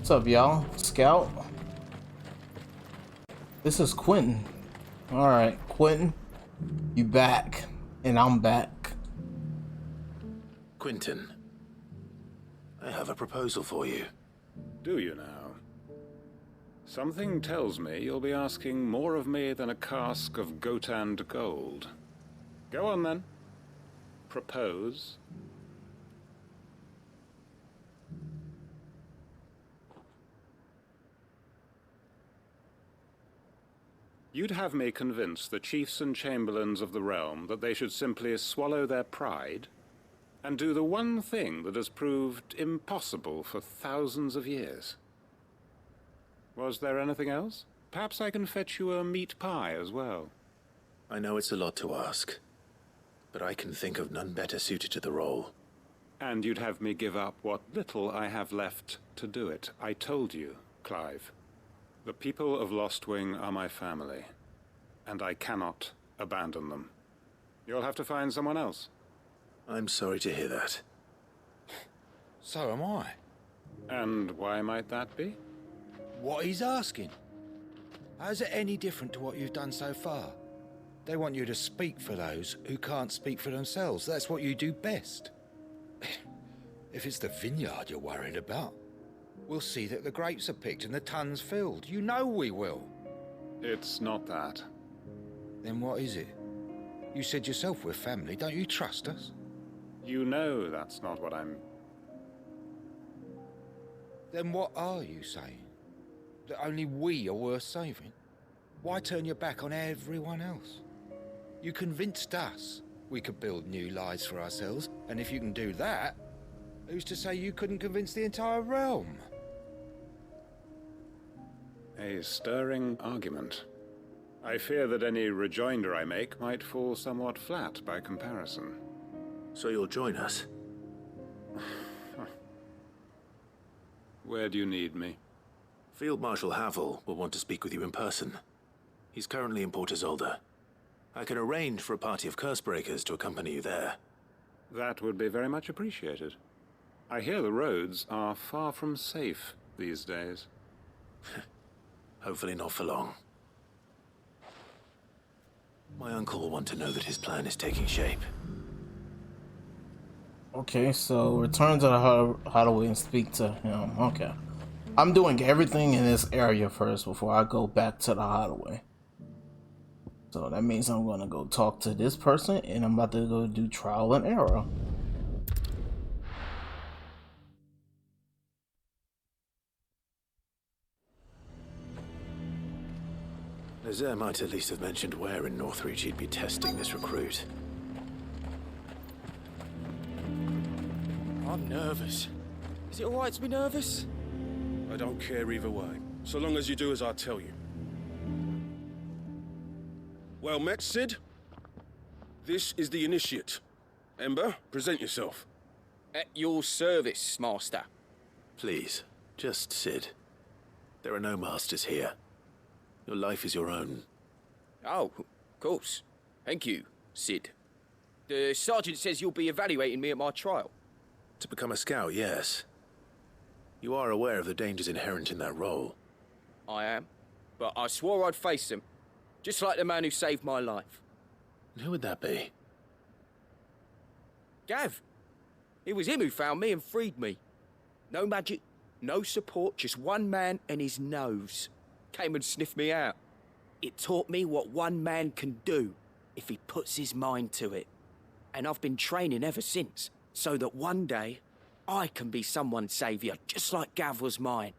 What's up, y'all? Scout? This is Quentin. Alright, Quentin, you back. And I'm back. Quentin, I have a proposal for you. Do you now? Something tells me you'll be asking more of me than a cask of Gotand gold. Go on then. Propose. You'd have me convince the chiefs and chamberlains of the realm that they should simply swallow their pride and do the one thing that has proved impossible for thousands of years. Was there anything else? Perhaps I can fetch you a meat pie as well. I know it's a lot to ask, but I can think of none better suited to the role. And you'd have me give up what little I have left to do it. I told you, Clive. The people of Lostwing are my family, and I cannot abandon them. You'll have to find someone else. I'm sorry to hear that. So am I. And why might that be? What he's asking. How's it any different to what you've done so far? They want you to speak for those who can't speak for themselves. That's what you do best. If it's the vineyard you're worried about, we'll see that the grapes are picked and the tons filled. You know we will. It's not that. Then what is it? You said yourself we're family. Don't you trust us? You know that's not what I'm... Then what are you saying? That only we are worth saving? Why turn your back on everyone else? You convinced us we could build new lives for ourselves, and if you can do that, who's to say you couldn't convince the entire realm? A stirring argument. I fear that any rejoinder I make might fall somewhat flat by comparison. So you'll join us? Where do you need me? Field Marshal Havel will want to speak with you in person. He's currently in Port Isolde. I can arrange for a party of Cursebreakers to accompany you there. That would be very much appreciated. I hear the roads are far from safe these days. Hopefully not for long. My uncle will want to know that his plan is taking shape. Okay, so return to the hideaway and speak to him. Okay. I'm doing everything in this area first before I go back to the hideaway. So that means I'm gonna go talk to this person and I'm about to go do trial and error. Nazaire might at least have mentioned where in Northreach he'd be testing this recruit. I'm nervous. Is it alright to be nervous? I don't care either way, so long as you do as I tell you. Well met, Sid. This is the Initiate. Ember, present yourself. At your service, Master. Please, just Sid. There are no masters here. Your life is your own. Oh, of course. Thank you, Sid. The Sergeant says you'll be evaluating me at my trial. To become a scout, yes. You are aware of the dangers inherent in that role. I am. But I swore I'd face them. Just like the man who saved my life. Who would that be? Gav. It was him who found me and freed me. No magic, no support, just one man and his nose. Came and sniffed me out. It taught me what one man can do if he puts his mind to it. And I've been training ever since, so that one day I can be someone's saviour, just like Gav was mine.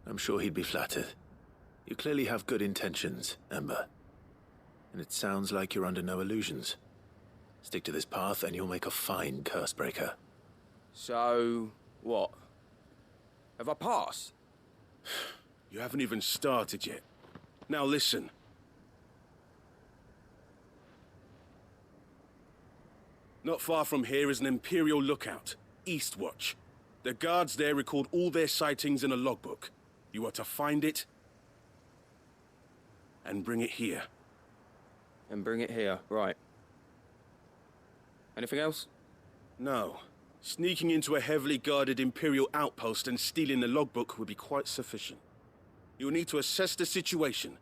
I'm sure he'd be flattered. You clearly have good intentions, Ember. And it sounds like you're under no illusions. Stick to this path and you'll make a fine Cursebreaker. So, what? Have I passed? You haven't even started yet. Now listen. Not far from here is an Imperial lookout, Eastwatch. The guards there record all their sightings in a logbook. You are to find it and bring it here. And bring it here, right. Anything else? No. Sneaking into a heavily guarded Imperial outpost and stealing the logbook would be quite sufficient. You'll need to assess the situation,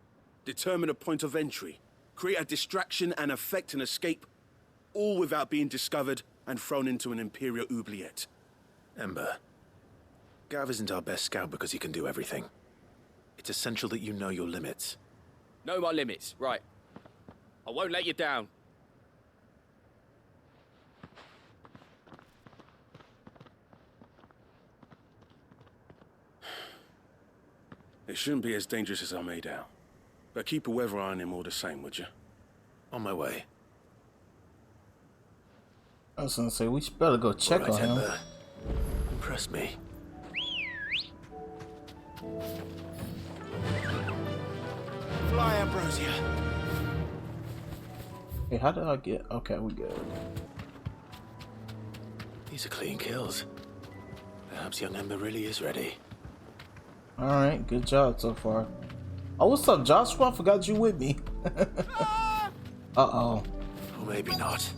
determine a point of entry, create a distraction and effect an escape, all without being discovered and thrown into an Imperial oubliette. Ember, Gav isn't our best scout because he can do everything. It's essential that you know your limits. Know my limits, right. I won't let you down. It shouldn't be as dangerous as I made out. But keep a weather eye on him all the same, would you? On my way. I was gonna say, we should better go check All right, on him. Ember. Impress me. Fly, Ambrosia! Hey, how did I get? Okay, we good. These are clean kills. Perhaps young Ember really is ready. Alright, good job so far. Oh, what's up, Joshua? I forgot you with me. Uh-oh. Or maybe not.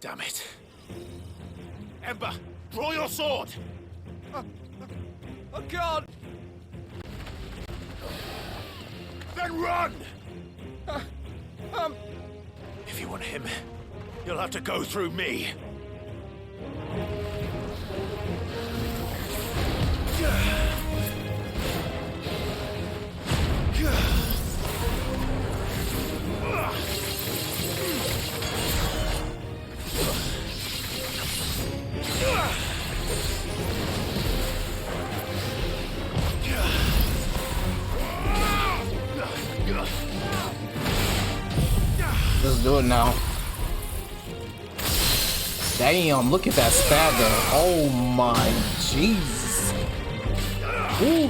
Damn it. Ember, draw your sword! I can't! Then run! If you want him, you'll have to go through me. Let's do it now. Damn, look at that stagger. Oh my Jesus. Ooh.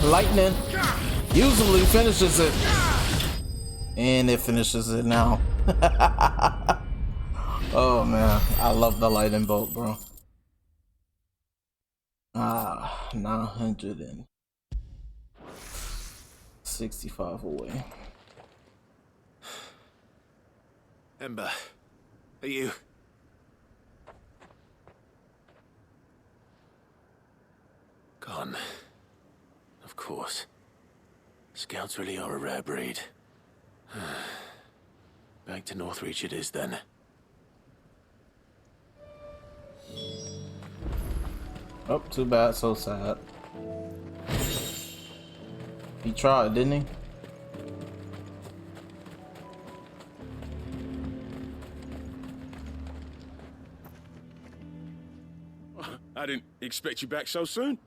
Lightning usually finishes it. And it finishes it now. Oh man, I love the lightning bolt, bro. 965 away. Ember, are you? Gone. Of course. Scouts really are a rare breed. Back to Northreach it is then. Oh, too bad, so sad. He tried, didn't he? I didn't expect you back so soon.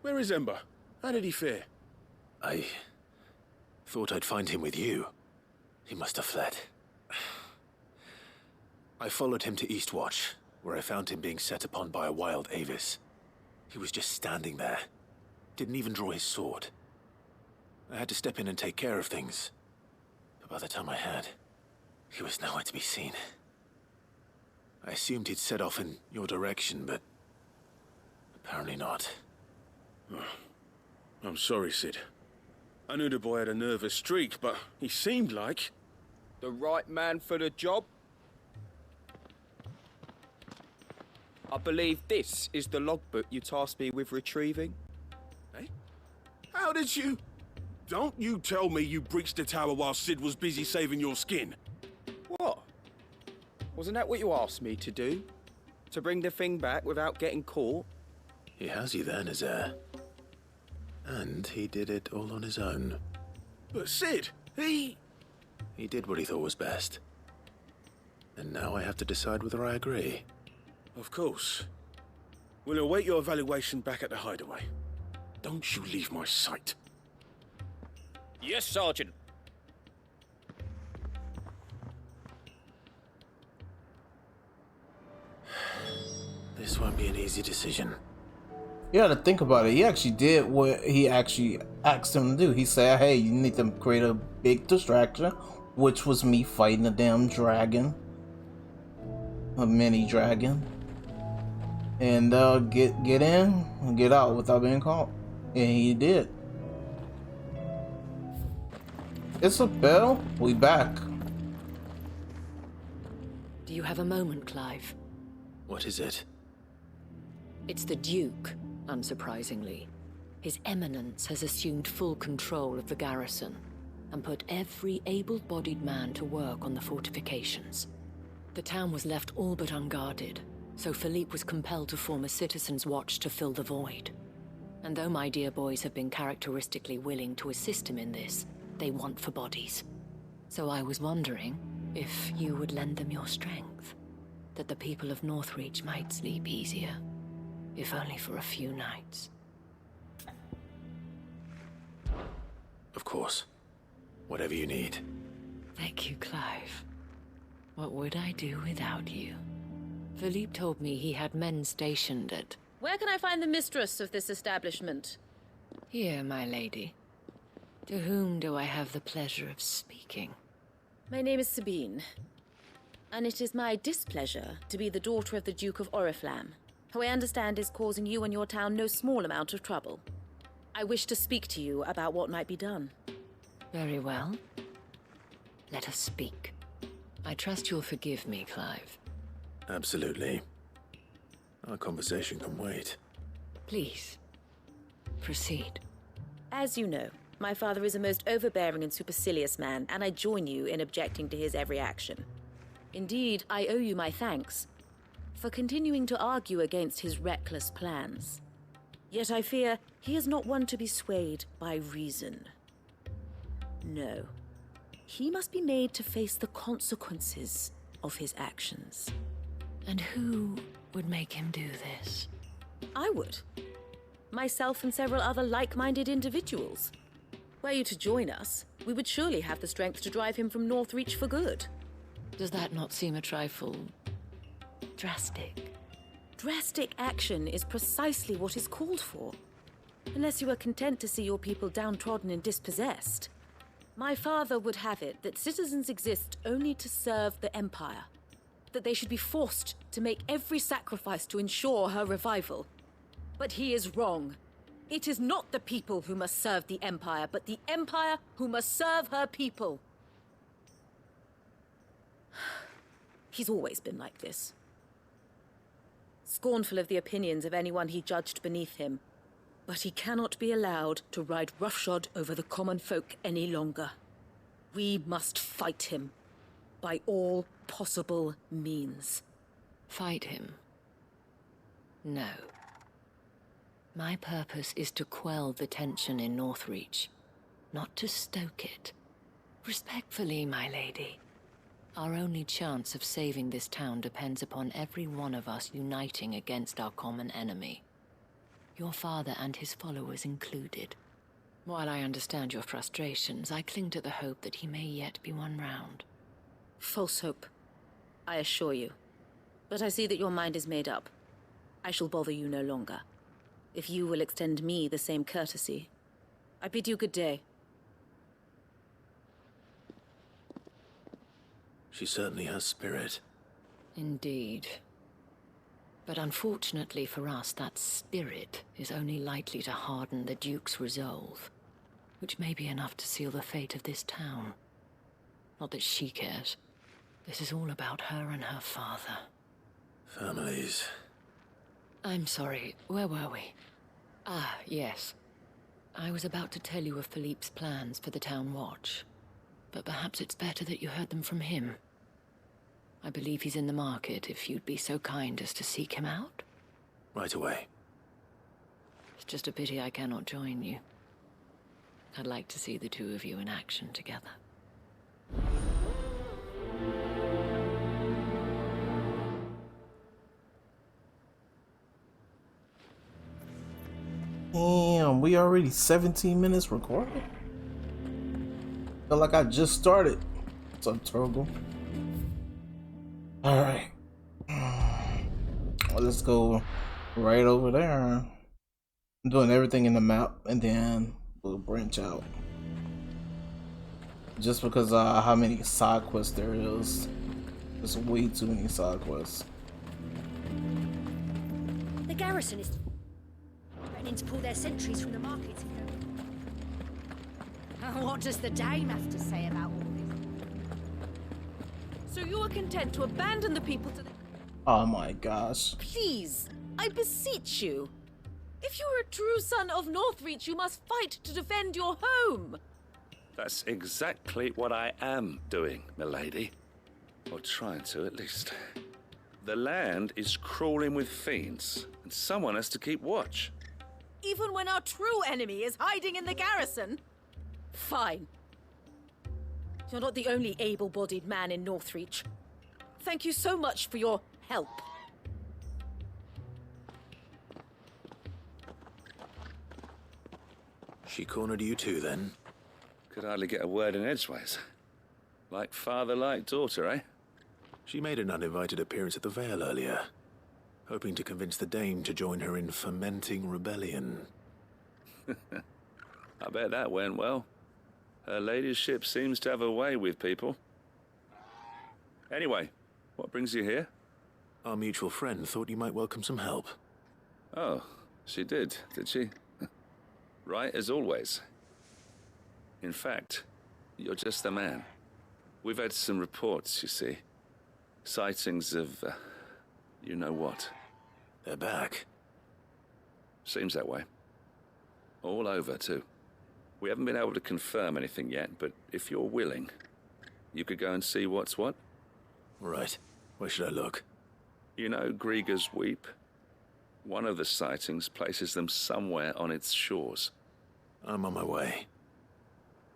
Where is Ember? How did he fare? I thought I'd find him with you. He must have fled. I followed him to Eastwatch, where I found him being set upon by a wild Avis. He was just standing there. Didn't even draw his sword. I had to step in and take care of things. But by the time I had, he was nowhere to be seen. I assumed he'd set off in your direction, but apparently not. I'm sorry, Sid. I knew the boy had a nervous streak, but he seemed like... The right man for the job? I believe this is the logbook you tasked me with retrieving. Eh? How did you... Don't you tell me you breached the tower while Sid was busy saving your skin. What? Wasn't that what you asked me to do? To bring the thing back without getting caught? He has you there, Nazaire. And he did it all on his own. But Sid, he did what he thought was best. And now I have to decide whether I agree. Of course. We'll await your evaluation back at the hideaway. Don't you leave my sight. Yes, Sergeant. This won't be an easy decision. You gotta think about it. He actually did what he actually asked him to do. He said, hey, you need to create a big distraction, which was me fighting a damn dragon. A mini dragon. And get in and get out without being caught. And he did. Isabel, we back. Do you have a moment, Clive? What is it? It's the Duke, unsurprisingly. His Eminence has assumed full control of the garrison and put every able-bodied man to work on the fortifications. The town was left all but unguarded, so Philippe was compelled to form a citizen's watch to fill the void. And though my dear boys have been characteristically willing to assist him in this, they want for bodies. So I was wondering if you would lend them your strength, that the people of Northreach might sleep easier, if only for a few nights. Of course. Whatever you need. Thank you, Clive. What would I do without you? Philippe told me he had men stationed at... Where can I find the mistress of this establishment? Here, my lady. To whom do I have the pleasure of speaking? My name is Sabine, and it is my displeasure to be the daughter of the Duke of Oriflamme, who I understand is causing you and your town no small amount of trouble. I wish to speak to you about what might be done. Very well. Let us speak. I trust you'll forgive me, Clive. Absolutely. Our conversation can wait. Please, proceed. As you know, my father is a most overbearing and supercilious man, and I join you in objecting to his every action. Indeed, I owe you my thanks for continuing to argue against his reckless plans. Yet I fear he is not one to be swayed by reason. No. He must be made to face the consequences of his actions. And who would make him do this? I would. Myself and several other like-minded individuals. Were you to join us, we would surely have the strength to drive him from Northreach for good. Does that not seem a trifle... drastic? Drastic action is precisely what is called for. Unless you are content to see your people downtrodden and dispossessed. My father would have it that citizens exist only to serve the Empire. That they should be forced to make every sacrifice to ensure her revival. But he is wrong. It is not the people who must serve the Empire, but the Empire who must serve her people. He's always been like this. Scornful of the opinions of anyone he judged beneath him. But he cannot be allowed to ride roughshod over the common folk any longer. We must fight him. By all possible means. Fight him? No. My purpose is to quell the tension in Northreach, not to stoke it. Respectfully, my lady. Our only chance of saving this town depends upon every one of us uniting against our common enemy. Your father and his followers included. While I understand your frustrations, I cling to the hope that he may yet be won round. False hope, I assure you. But I see that your mind is made up. I shall bother you no longer. If you will extend me the same courtesy, I bid you good day. She certainly has spirit. Indeed. But unfortunately for us, that spirit is only likely to harden the Duke's resolve, which may be enough to seal the fate of this town. Not that she cares. This is all about her and her father. Families. I'm sorry, where were we? Ah, yes. I was about to tell you of Philippe's plans for the town watch, but perhaps it's better that you heard them from him. I believe he's in the market, if you'd be so kind as to seek him out. Right away. It's just a pity I cannot join you. I'd like to see the two of you in action together. Damn, we already 17 minutes recorded? Feel like I just started. What's up, Turgle? Alright. Well, let's go right over there. I'm doing everything in the map, and then we'll branch out. Just because how many side quests there is. There's way too many side quests. The garrison is threatening to pull their sentries from the markets. What does the dame have to say about all this? So you are content to abandon the people to the... Oh my gosh. Please, I beseech you. If you are a true son of Northreach, you must fight to defend your home. That's exactly what I am doing, milady. Or trying to, at least. The land is crawling with fiends, and someone has to keep watch. Even when our true enemy is hiding in the garrison? Fine. You're not the only able-bodied man in Northreach. Thank you so much for your help. She cornered you too, then? Could hardly get a word in edgeways. Like father, like daughter, eh? She made an uninvited appearance at the Vale earlier, hoping to convince the Dame to join her in fomenting rebellion. I bet that went well. Her ladyship seems to have a way with people. Anyway, what brings you here? Our mutual friend thought you might welcome some help. Oh, she did she? Right as always. In fact, you're just the man. We've had some reports, you see. Sightings of, you know what. They're back. Seems that way. All over, too. We haven't been able to confirm anything yet, but if you're willing, you could go and see what's what. Right. Where should I look? You know Grieger's Weep? One of the sightings places them somewhere on its shores. I'm on my way.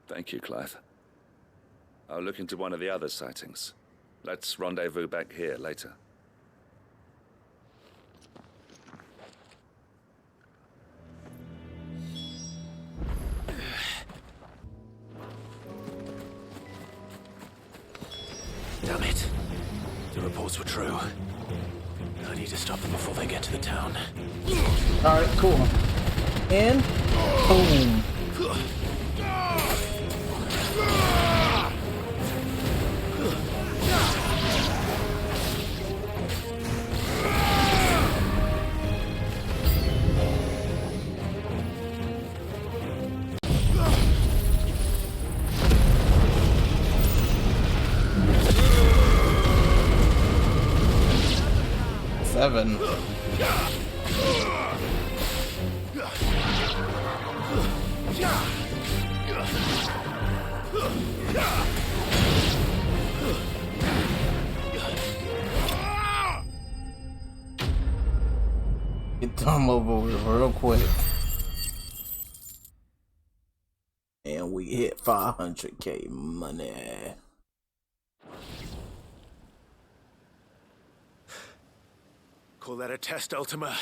Thank you, Clive. I'll look into one of the other sightings. Let's rendezvous back here later. Damn it. The reports were true. I need to stop them before they get to the town. Alright, cool. And boom. Seven. Get them over with real quick. And we hit 500k money. Call that a test, Ultima?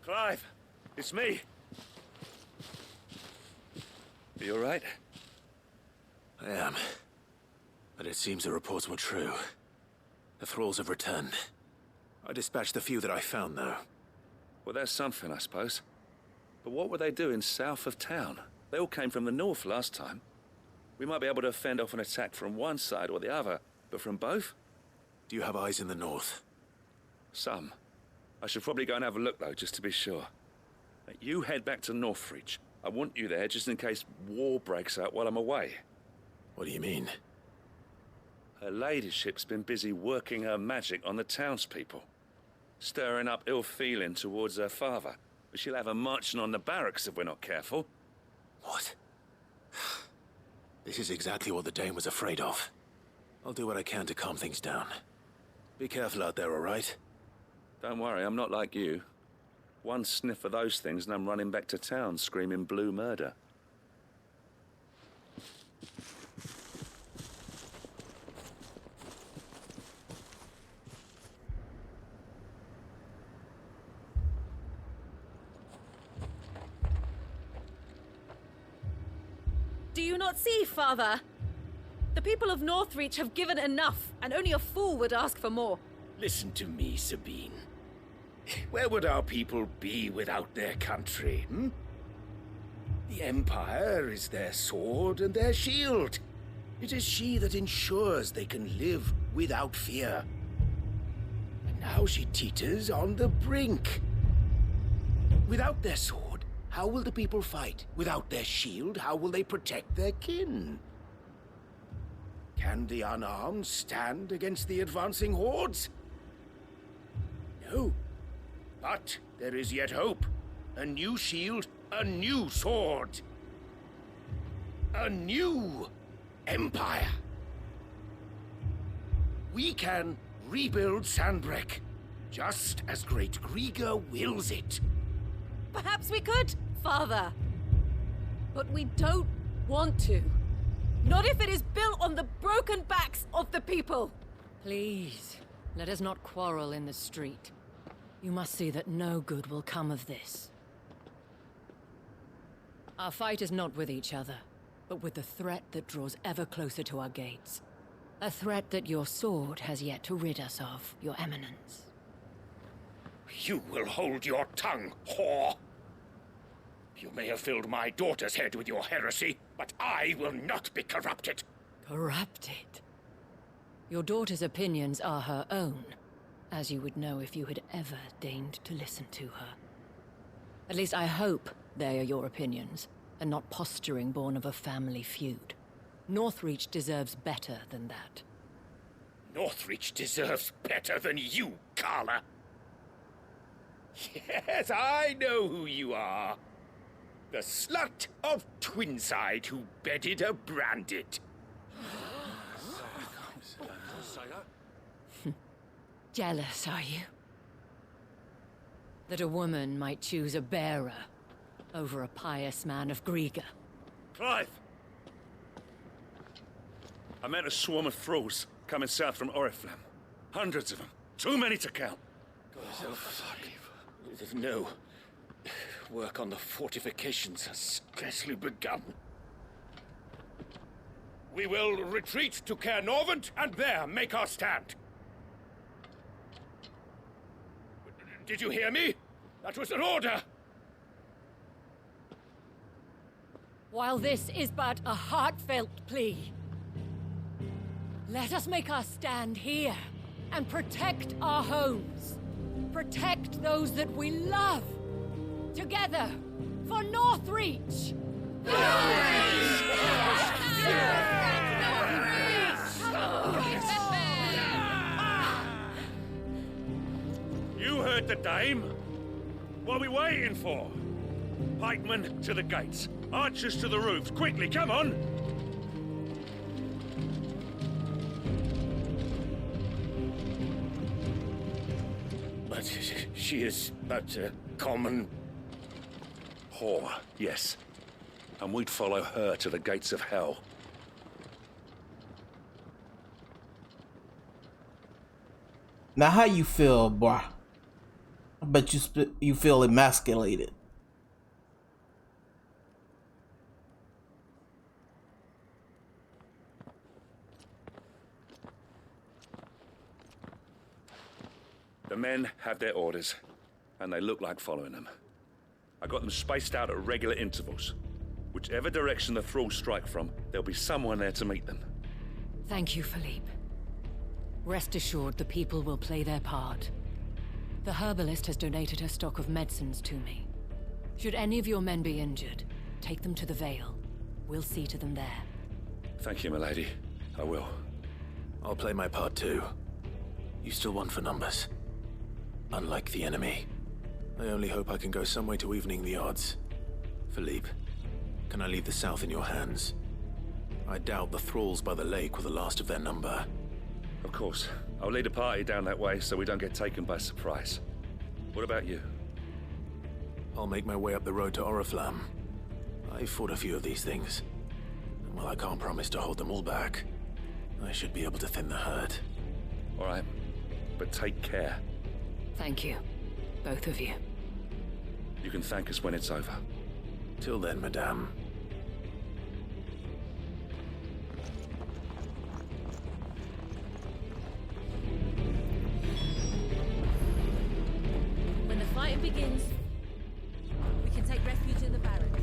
Clive, it's me. You all right? I am. But it seems the reports were true. The thralls have returned. I dispatched the few that I found, though. Well, that's something, I suppose. But what were they doing south of town? They all came from the north last time. We might be able to fend off an attack from one side or the other, but from both? Do you have eyes in the north? Some. I should probably go and have a look, though, just to be sure. You head back to Northreach. I want you there just in case war breaks out while I'm away. What do you mean? Her ladyship's been busy working her magic on the townspeople. Stirring up ill feeling towards her father. But she'll have her marching on the barracks if we're not careful. What? This is exactly what the Dame was afraid of. I'll do what I can to calm things down. Be careful out there, all right? Don't worry, I'm not like you. One sniff of those things and I'm running back to town screaming blue murder. Do you not see, Father? The people of Northreach have given enough, and only a fool would ask for more. Listen to me, Sabine. Where would our people be without their country, hmm? The Empire is their sword and their shield. It is she that ensures they can live without fear. And now she teeters on the brink. Without their sword, how will the people fight? Without their shield, how will they protect their kin? Can the unarmed stand against the advancing hordes? No. But there is yet hope. A new shield, a new sword. A new empire. We can rebuild Sandbreck, just as Great Grieger wills it. Perhaps we could, Father. But we don't want to. Not if it is built on the broken backs of the people. Please, let us not quarrel in the street. You must see that no good will come of this. Our fight is not with each other, but with the threat that draws ever closer to our gates. A threat that your sword has yet to rid us of, Your Eminence. You will hold your tongue, whore. You may have filled my daughter's head with your heresy, but I will not be corrupted. Corrupted? Your daughter's opinions are her own, as you would know if you had ever deigned to listen to her. At least I hope they are your opinions, and not posturing born of a family feud. Northreach deserves better than that. Northreach deserves better than you, Carla. Yes, I know who you are. The slut of Twinside who bedded a Branded. Jealous, are you? That a woman might choose a bearer over a pious man of Grieger. Clive! I met a swarm of thralls coming south from Oriflamme. Hundreds of them. Too many to count. Oh, fuck. No. Work on the fortifications has scarcely begun. We will retreat to Caer Norvent and there make our stand. Did you hear me? That was an order! While this is but a heartfelt plea, let us make our stand here and protect our homes. Protect those that we love. Together, for Northreach! You heard the dame. What are we waiting for? Pikemen to the gates. Archers to the roofs. Quickly, come on! But she is but a common... whore, yes. And we'd follow her to the gates of hell. Now, how you feel, boy? I bet you feel emasculated. The men have their orders, and they look like following them. I got them spaced out at regular intervals. Whichever direction the thralls strike from, there'll be someone there to meet them. Thank you, Philippe. Rest assured the people will play their part. The herbalist has donated her stock of medicines to me. Should any of your men be injured, take them to the Vale. We'll see to them there. Thank you, milady. I will. I'll play my part too. You still want for numbers. Unlike the enemy. I only hope I can go some way to evening the odds. Philippe, can I leave the south in your hands? I doubt the thralls by the lake were the last of their number. Of course. I'll lead a party down that way so we don't get taken by surprise. What about you? I'll make my way up the road to Oriflamme. I fought a few of these things. And while I can't promise to hold them all back, I should be able to thin the herd. All right. But take care. Thank you, both of you. You can thank us when it's over. Till then, madame. begins. We can take refuge in the barracks.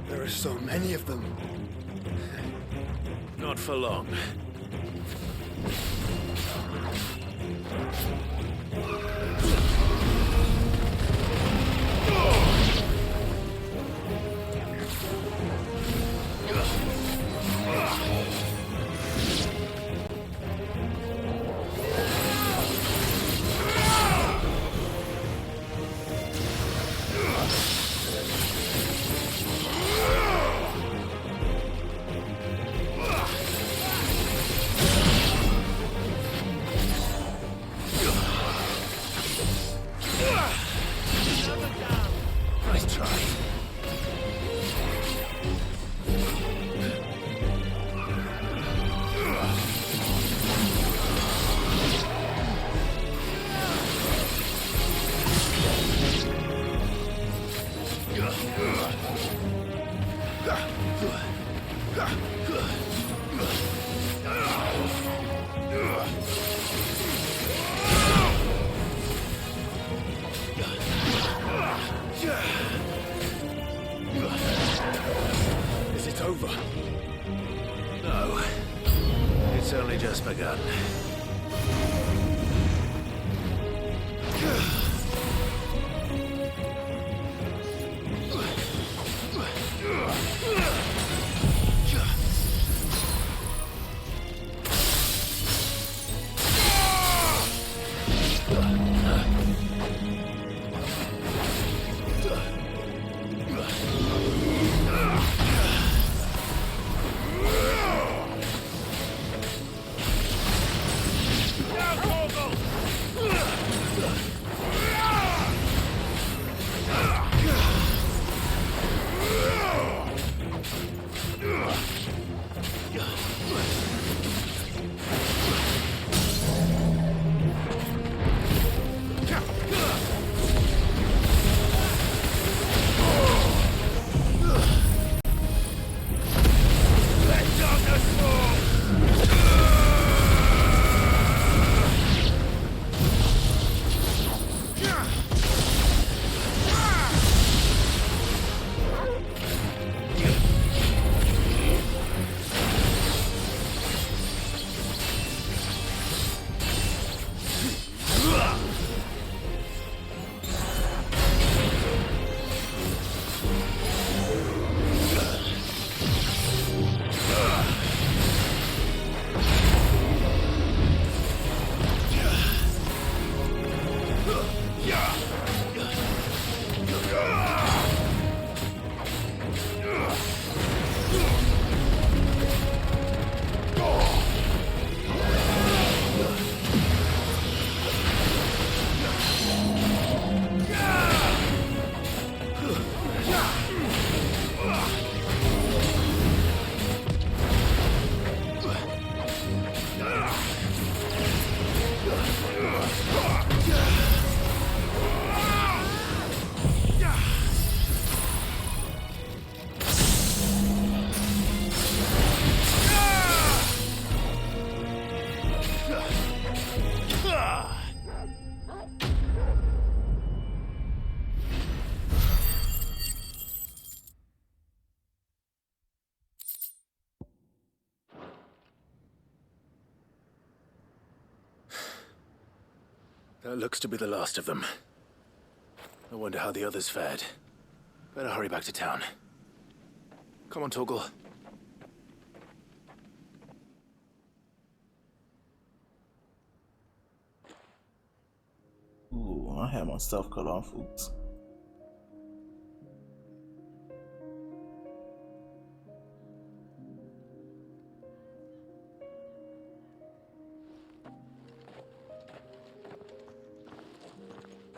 There are so many of them. Not for long. Nice try. Is it over? No. It's only just begun. That looks to be the last of them. I wonder how the others fared. Better hurry back to town. Come on, Torgal. Ooh, I had my stuff cut off. Oops.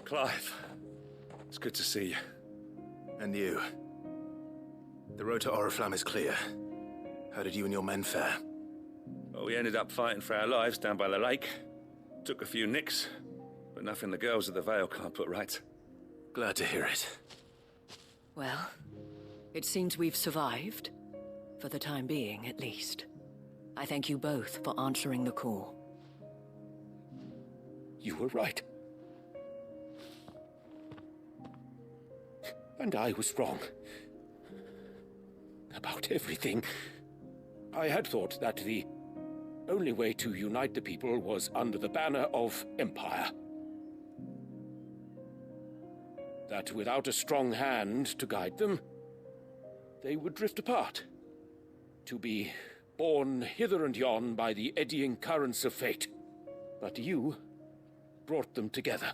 Clive, it's good to see you. And you. The road to Oriflamme is clear. How did you and your men fare? Well, we ended up fighting for our lives down by the lake. Took a few nicks, but nothing the girls of the Vale can't put right. Glad to hear it. Well, it seems we've survived. For the time being, at least. I thank you both for answering the call. You were right. And I was wrong. About everything. I had thought that the only way to unite the people was under the banner of Empire. That without a strong hand to guide them, they would drift apart. To be borne hither and yon by the eddying currents of fate. But you brought them together.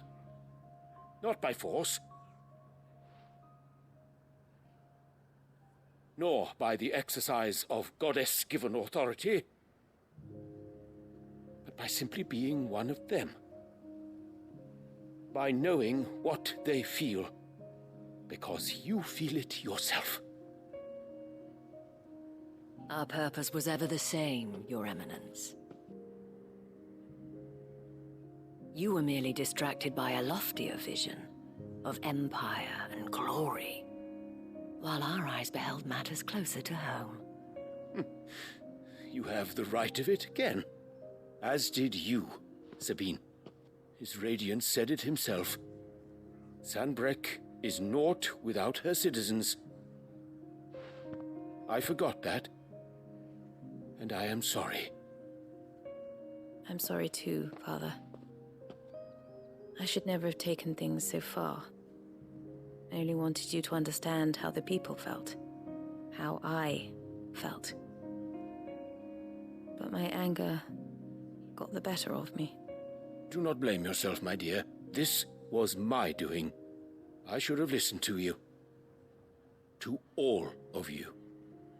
Not by force, nor by the exercise of goddess-given authority, but by simply being one of them. By knowing what they feel, because you feel it yourself. Our purpose was ever the same, Your Eminence. You were merely distracted by a loftier vision of empire and glory, while our eyes beheld matters closer to home. You have the right of it again. As did you, Sabine. His Radiance said it himself. Sanbreque is naught without her citizens. I forgot that. And I am sorry. I'm sorry too, Father. I should never have taken things so far. I only wanted you to understand how the people felt. How I felt. But my anger got the better of me. Do not blame yourself, my dear. This was my doing. I should have listened to you. To all of you.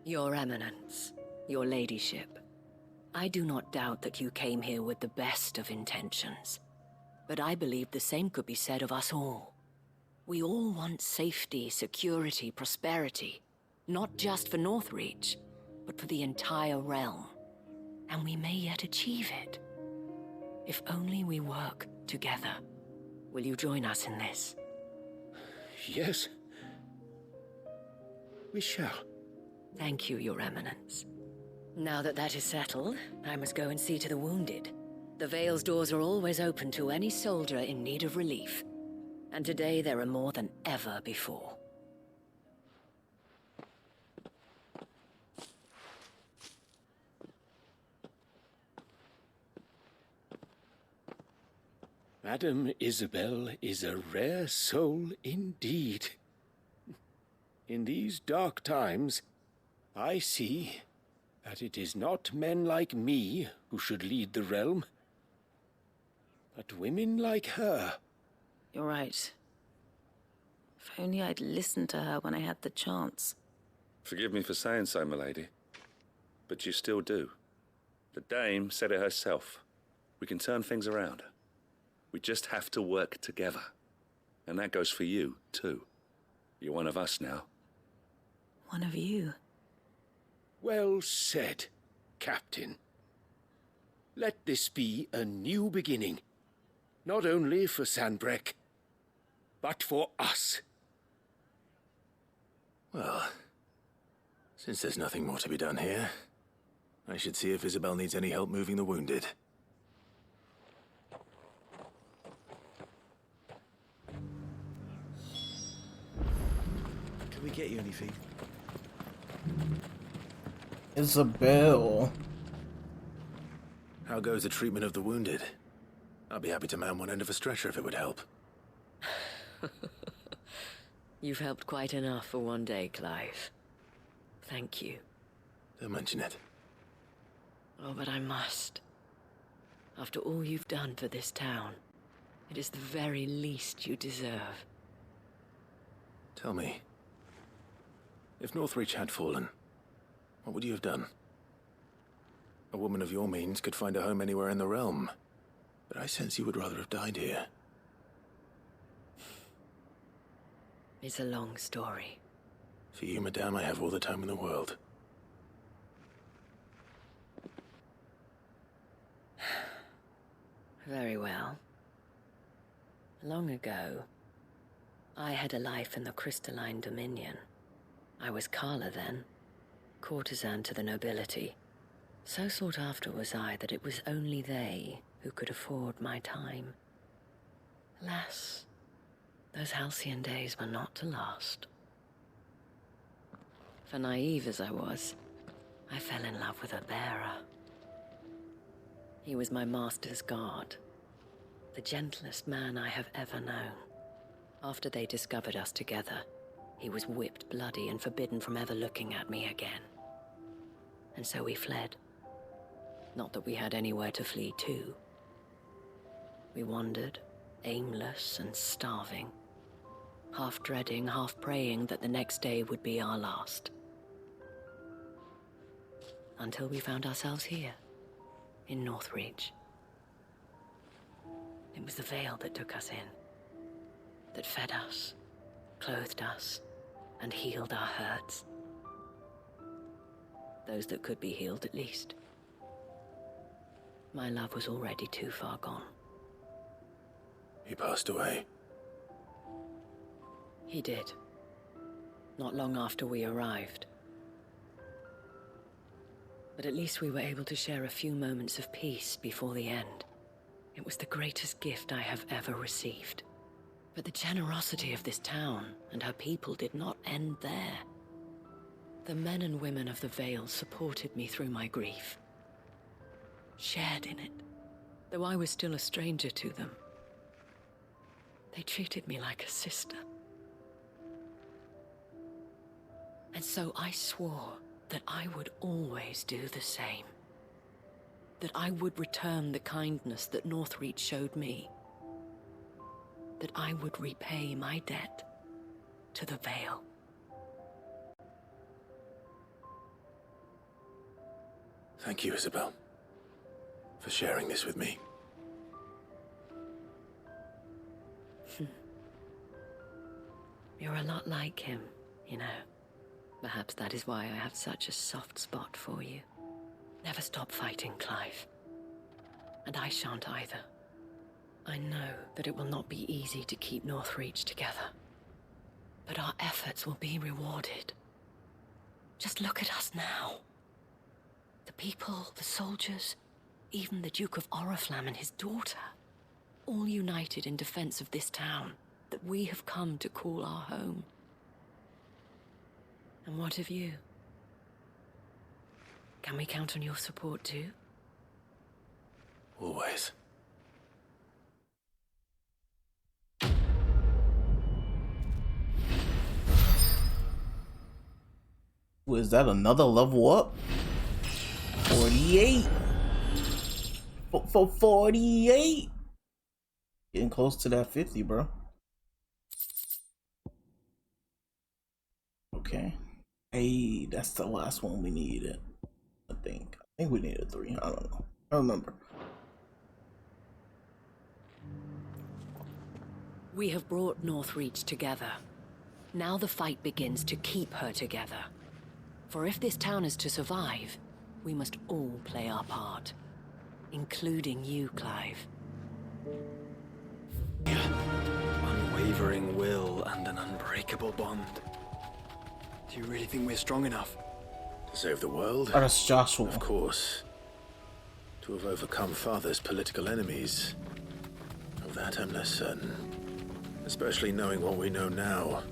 Your Eminence, your Ladyship, I do not doubt that you came here with the best of intentions. But I believe the same could be said of us all. We all want safety, security, prosperity. Not just for Northreach, but for the entire realm. And we may yet achieve it. If only we work together. Will you join us in this? Yes. We shall. Thank you, Your Eminence. Now that that is settled, I must go and see to the wounded. The Vale's doors are always open to any soldier in need of relief. And today there are more than ever before. Madame Isabel is a rare soul indeed. In these dark times, I see that it is not men like me who should lead the realm, but women like her. You're right. If only I'd listened to her when I had the chance. Forgive me for saying so, milady, but you still do. The Dame said it herself. We can turn things around. We just have to work together. And that goes for you, too. You're one of us now. One of you. Well said, Captain. Let this be a new beginning. Not only for Sanbreque, but for us. Well, since there's nothing more to be done here, I should see if Isabel needs any help moving the wounded. Can we get you anything? Isabel. How goes the treatment of the wounded? I'd be happy to man one end of a stretcher if it would help. You've helped quite enough for one day, Clive. Thank you. Don't mention it. Oh, but I must. After all you've done for this town, it is the very least you deserve. Tell me, if Northreach had fallen, what would you have done? A woman of your means could find a home anywhere in the realm, but I sense you would rather have died here. It's a long story. For you, madame, I have all the time in the world. Very well. Long ago, I had a life in the crystalline dominion. I was Carla then, courtesan to the nobility. So sought after was I that it was only they who could afford my time. Alas, those halcyon days were not to last. For naive as I was, I fell in love with a bearer. He was my master's guard, the gentlest man I have ever known. After they discovered us together, he was whipped bloody and forbidden from ever looking at me again. And so we fled. Not that we had anywhere to flee to. We wandered, aimless and starving, half dreading, half praying that the next day would be our last. Until we found ourselves here, in Northreach. It was the veil that took us in, that fed us, clothed us, and healed our hurts. Those that could be healed, at least. My love was already too far gone. He passed away. He did. Not long after we arrived. But at least we were able to share a few moments of peace before the end. It was the greatest gift I have ever received. But the generosity of this town and her people did not end there. The men and women of the Vale supported me through my grief. Shared in it, though I was still a stranger to them. They treated me like a sister. And so I swore that I would always do the same. That I would return the kindness that Northreach showed me. That I would repay my debt to the Vale. Thank you, Isabel, for sharing this with me. You're a lot like him, you know. Perhaps that is why I have such a soft spot for you. Never stop fighting, Clive. And I shan't either. I know that it will not be easy to keep Northreach together. But our efforts will be rewarded. Just look at us now. The people, the soldiers, even the Duke of Oriflamme and his daughter, all united in defense of this town that we have come to call our home. And what of you? Can we count on your support too? Always. Was that another level up? 48. For 48. Getting close to that 50, bro. Okay. Hey, that's the last one we needed. I think we needed 3. I don't know. I remember. We have brought Northreach together. Now the fight begins to keep her together. For if this town is to survive, we must all play our part. Including you, Clive. Unwavering will and an unbreakable bond. Do you really think we're strong enough? To save the world? Oh, that's Joshua. Of course. To have overcome Father's political enemies. Of that I'm less certain. Especially knowing what we know now.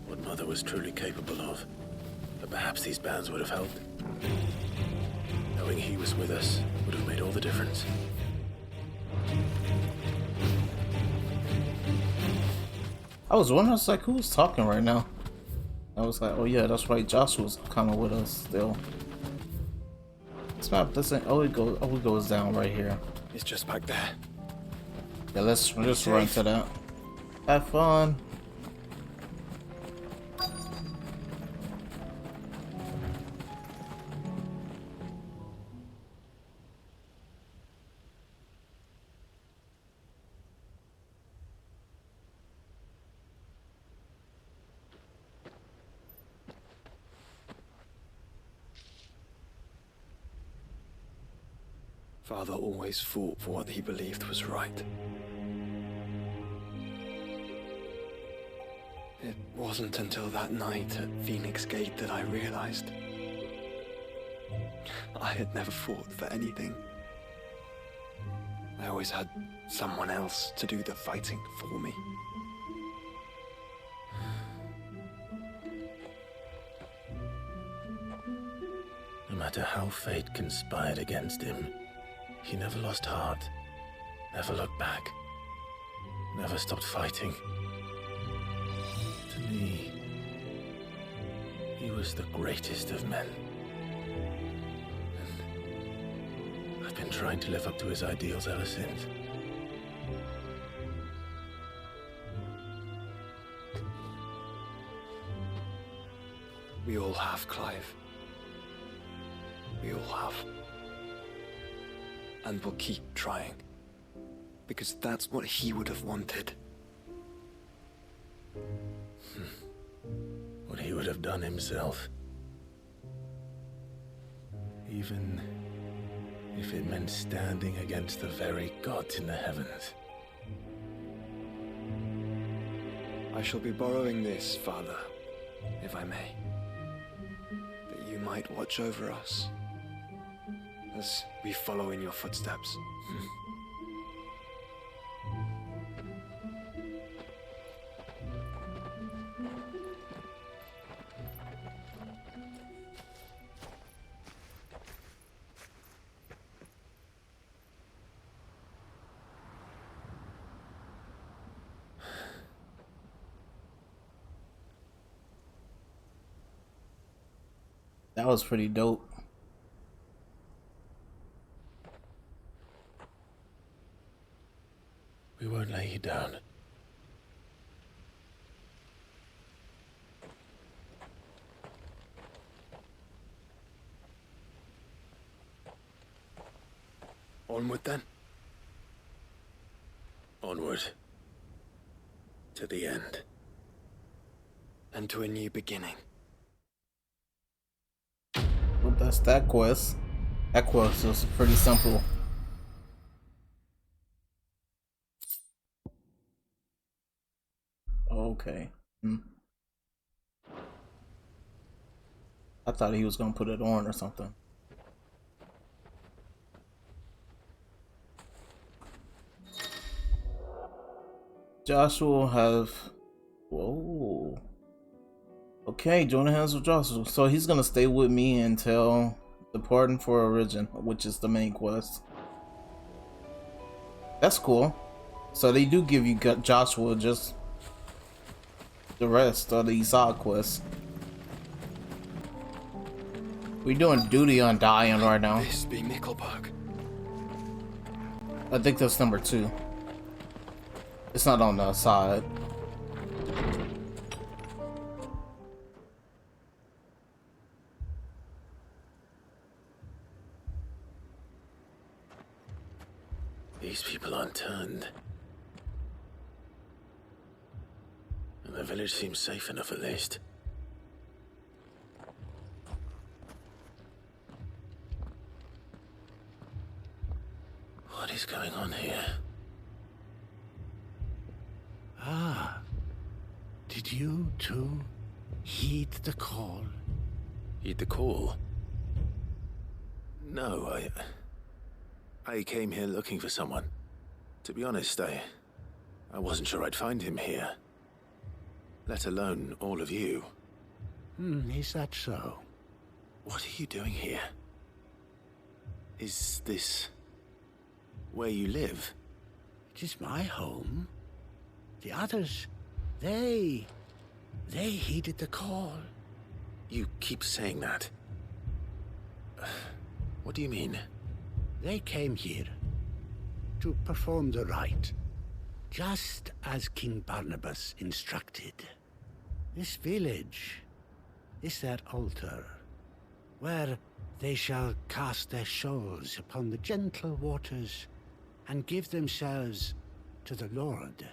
What Mother was truly capable of. But perhaps these bands would have helped. Knowing he was with us would have made all the difference. I was wondering, like, who's talking right now? I was like, oh yeah, that's right, Joshua's kind of with us still. This map doesn't, oh it goes down right here. It's just back there. Yeah, let's just run to that. Have fun. Father always fought for what he believed was right. It wasn't until that night at Phoenix Gate that I realized I had never fought for anything. I always had someone else to do the fighting for me. No matter how fate conspired against him, he never lost heart, never looked back, never stopped fighting. To me, he was the greatest of men. And I've been trying to live up to his ideals ever since. We all have, Clive. We all have. And we'll keep trying. Because that's what he would have wanted. What he would have done himself. Even if it meant standing against the very gods in the heavens. I shall be borrowing this, Father, if I may. That you might watch over us as we follow in your footsteps. That was pretty dope. We won't lay you down. Onward then. Onward. To the end. And to a new beginning. Well, that's that quest. That quest was pretty simple. Okay. I thought he was gonna put it on or something. Joshua have... Whoa. Okay, join hands with Joshua. So he's gonna stay with me until the pardon for origin, which is the main quest. That's cool. So they do give you Joshua, just the rest of the side quests. We're doing duty on Diane right now. This be Nickelberg. I think that's number 2. It's not on the side. These people aren't turned. And the village seems safe enough at least. What is going on here? Ah, did you too heed the call? Heed the call? No, I came here looking for someone. To be honest, I wasn't sure I'd find him here. Let alone all of you. Is that so? What are you doing here? Is this where you live? It is my home. The others, they heeded the call. You keep saying that. What do you mean? They came here to perform the rite, just as King Barnabas instructed. This village is their altar, where they shall cast their souls upon the gentle waters and give themselves to the Lord.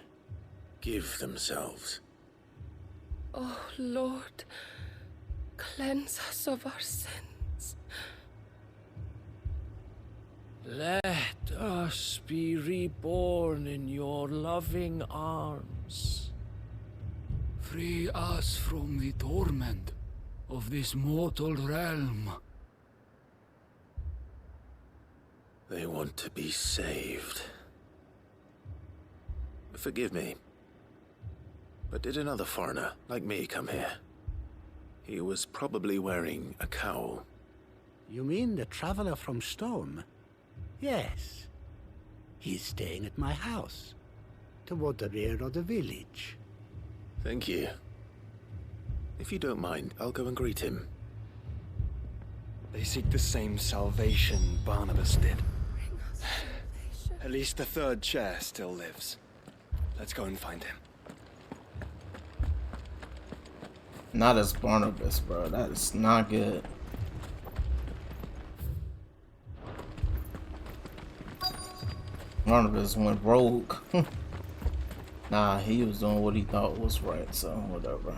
Give themselves? Oh, Lord, cleanse us of our sins. Let us be reborn in your loving arms. Free us from the torment of this mortal realm. They want to be saved. Forgive me, but did another foreigner like me come here? He was probably wearing a cowl. You mean the traveler from Stone? Yes. He's staying at my house, toward the rear of the village. Thank you. If you don't mind, I'll go and greet him. They seek the same salvation Barnabas did. At least the third chair still lives. Let's go and find him. Not as Barnabas, bro. That is not good. Barnabas went rogue. Nah, he was doing what he thought was right, so whatever.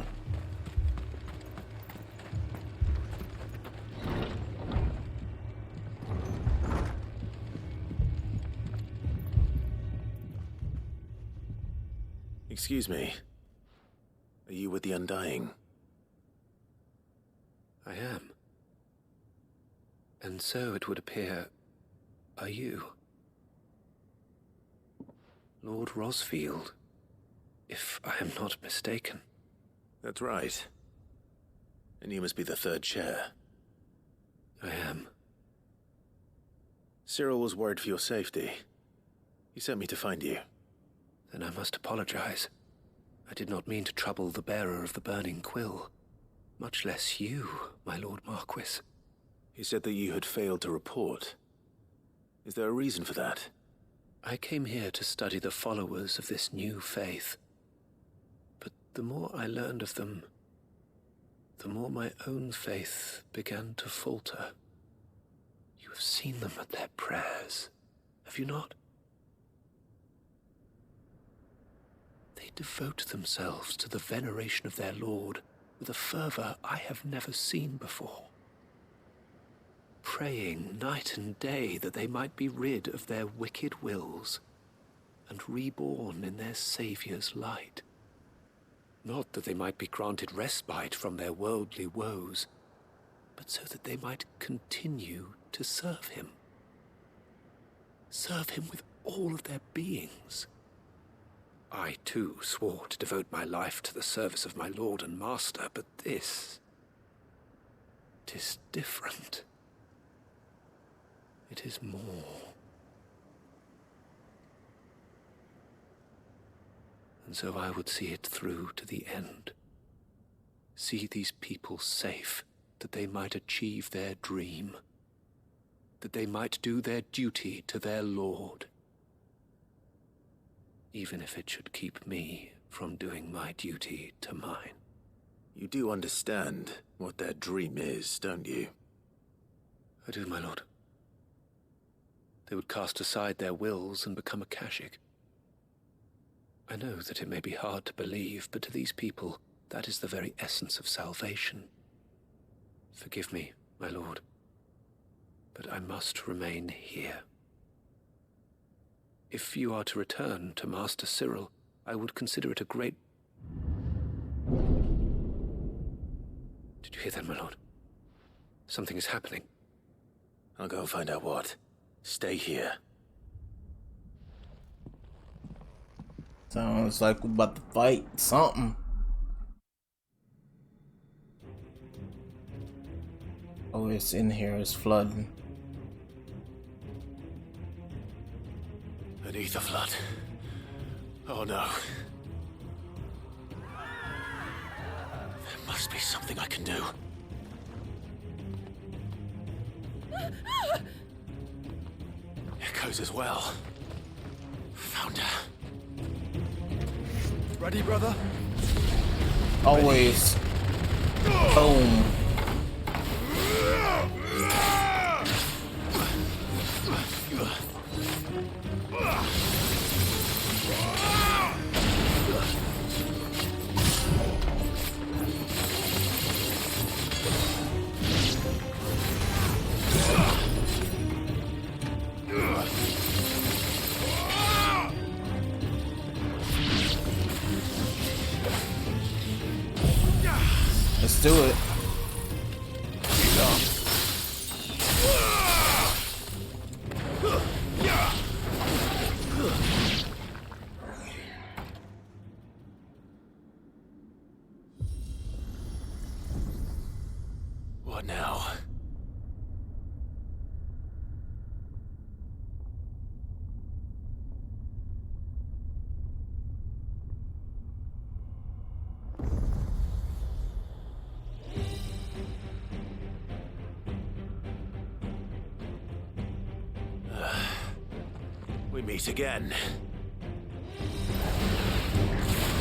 Excuse me. Are you with the Undying? I am. And so it would appear, are you? Lord Rosfield, if I am not mistaken. That's right. And you must be the third chair. I am. Cyril was worried for your safety. He sent me to find you. Then I must apologize. I did not mean to trouble the bearer of the burning quill. Much less you, my Lord Marquis. He said that you had failed to report. Is there a reason for that? I came here to study the followers of this new faith. But the more I learned of them, the more my own faith began to falter. You have seen them at their prayers, have you not? They devote themselves to the veneration of their Lord with a fervor I have never seen before. Praying night and day that they might be rid of their wicked wills and reborn in their Saviour's light. Not that they might be granted respite from their worldly woes, but so that they might continue to serve him. Serve him with all of their beings. I, too, swore to devote my life to the service of my Lord and Master, but this... 'tis different. It is more. And so I would see it through to the end. See these people safe, that they might achieve their dream. That they might do their duty to their Lord. Even if it should keep me from doing my duty to mine. You do understand what their dream is, don't you? I do, my lord. They would cast aside their wills and become Akashic. I know that it may be hard to believe, but to these people, that is the very essence of salvation. Forgive me, my lord, but I must remain here. If you are to return to Master Cyril, I would consider it a great... Did you hear that, my lord? Something is happening. I'll go and find out what. Stay here. Sounds like we're about to fight something. Oh, it's in here. It's flooding. Beneath the flood. Oh no. There must be something I can do. Echoes as well. Found her. Ready, brother? Always. Boom. now. We meet again.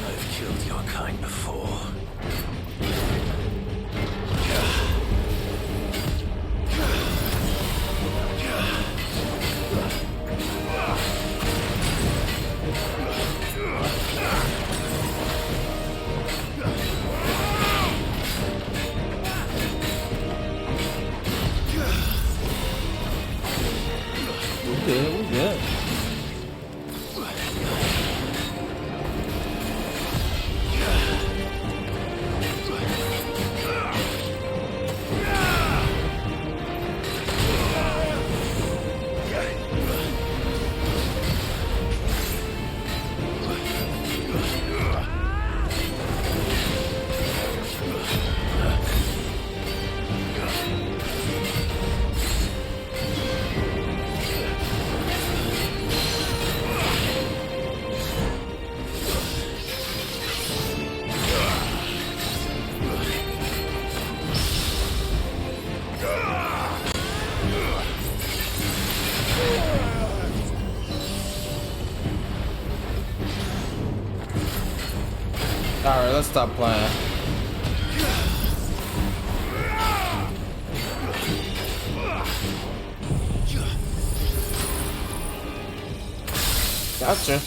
I've killed your kind before. We're good. Alright, let's stop playing. Gotcha.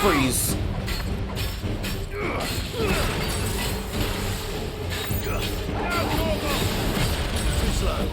Freeze. Too slow.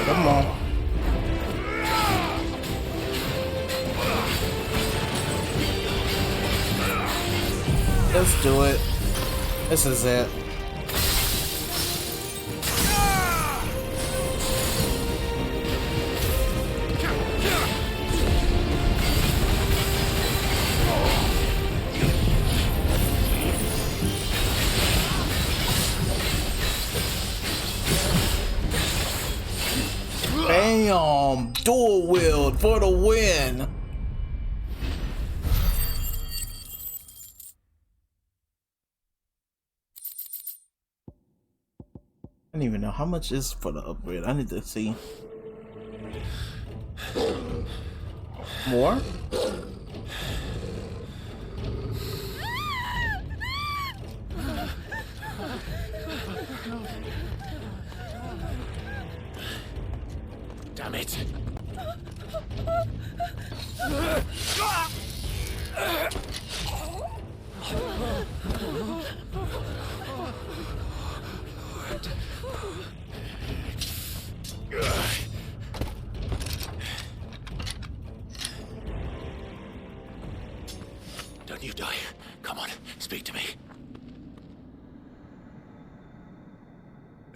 Come on. Let's do it. This is it. Bam! Dual wield for the win! I don't even know how much is for the upgrade. I need to see. More? Damn it. Don't you die. Come on, speak to me.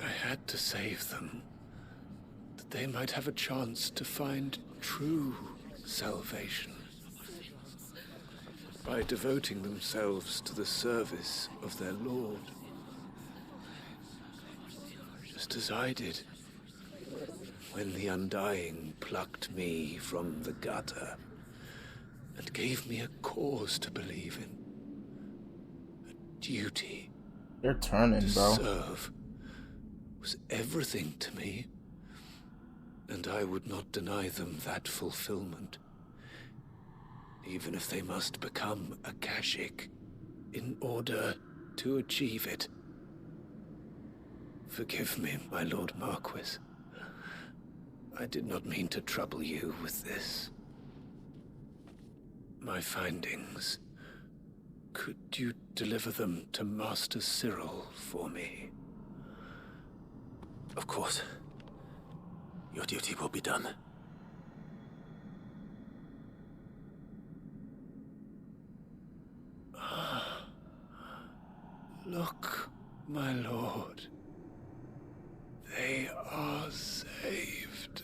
I had to save them. they might have a chance to find true salvation by devoting themselves to the service of their Lord. Just as I did when the Undying plucked me from the gutter and gave me a cause to believe in. A duty. They're turning, to bro. serve was everything to me, and I would not deny them that fulfillment, even if they must become a Kashik in order to achieve it. Forgive me, my Lord Marquis. I did not mean to trouble you with this. My findings. Could you deliver them to Master Cyril for me? Of course. Your duty will be done. Look, my lord. They are saved.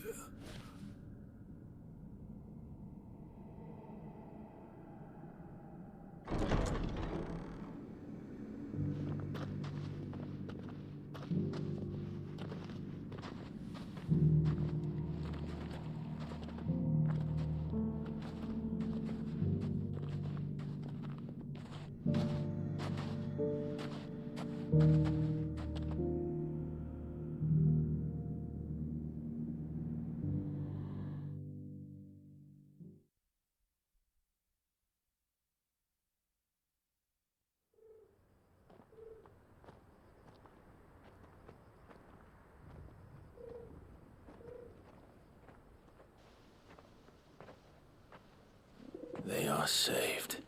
They are saved.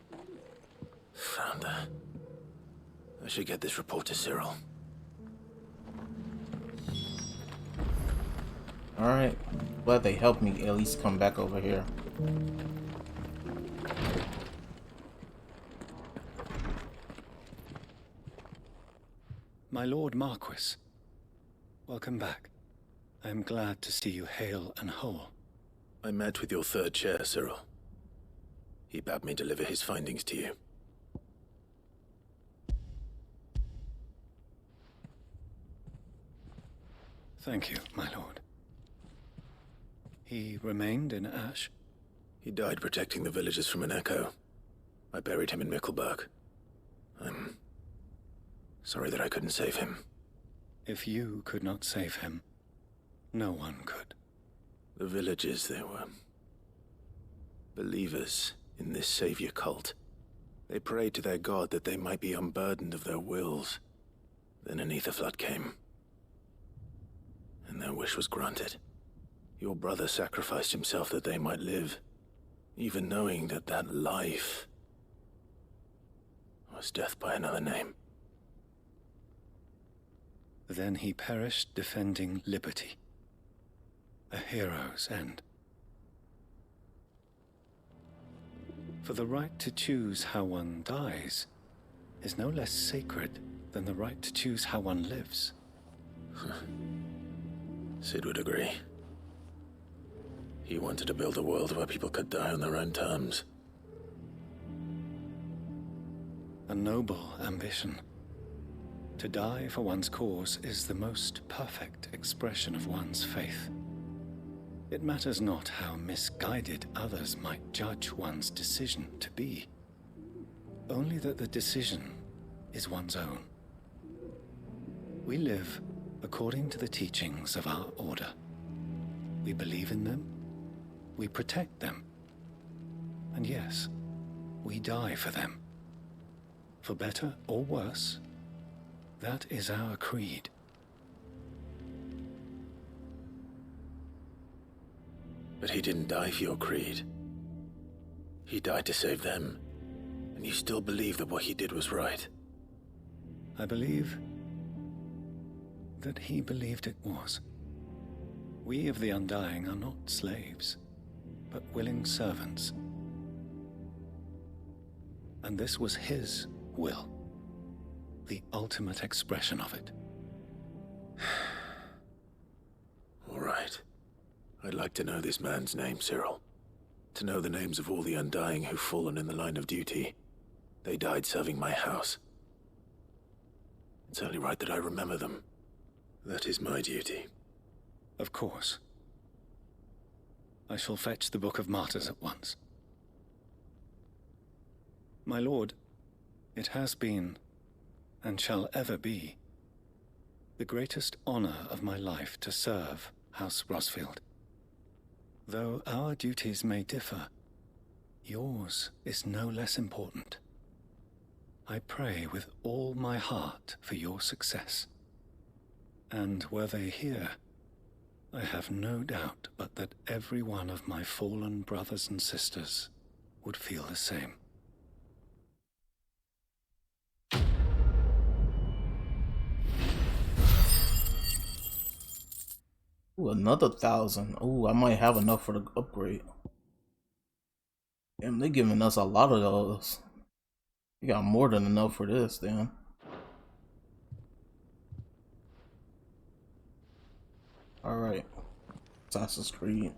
Founder. I should get this report to Cyril. Alright. Glad they helped me at least come back over here. My Lord Marquis, welcome back. I am glad to see you hale and whole. I met with your third chair, Cyril. He bade me deliver his findings to you. Thank you, my lord. He remained in Ash? He died protecting the villagers from an echo. I buried him in Mickelberg. I'm sorry that I couldn't save him. If you could not save him, no one could. The villagers, they were believers in this savior cult. They prayed to their god that they might be unburdened of their wills. Then an ether flood came, and their wish was granted. Your brother sacrificed himself that they might live, even knowing that that life was death by another name. Then he perished defending liberty. A hero's end. For the right to choose how one dies is no less sacred than the right to choose how one lives. Sid would agree. He wanted to build a world where people could die on their own terms. A noble ambition. To die for one's cause is the most perfect expression of one's faith. It matters not how misguided others might judge one's decision to be. Only that the decision is one's own. We live according to the teachings of our order. We believe in them, we protect them, and yes, we die for them. For better or worse, that is our creed. But he didn't die for your creed. He died to save them. And you still believe that what he did was right. I believe that he believed it was. We of the Undying are not slaves, but willing servants. And this was his will, the ultimate expression of it. All right. I'd like to know this man's name, Cyril. To know the names of all the Undying who've fallen in the line of duty. They died serving my house. It's only right that I remember them. That is my duty. Of course. I shall fetch the Book of Martyrs at once. My lord, it has been, and shall ever be, the greatest honor of my life to serve House Rosfield. Though our duties may differ, yours is no less important. I pray with all my heart for your success. And were they here, I have no doubt but that every one of my fallen brothers and sisters would feel the same. Ooh, another 1,000. Ooh, I might have enough for the upgrade. Damn, they giving us a lot of those. We got more than enough for this, damn. Alright. Assassin's Creed.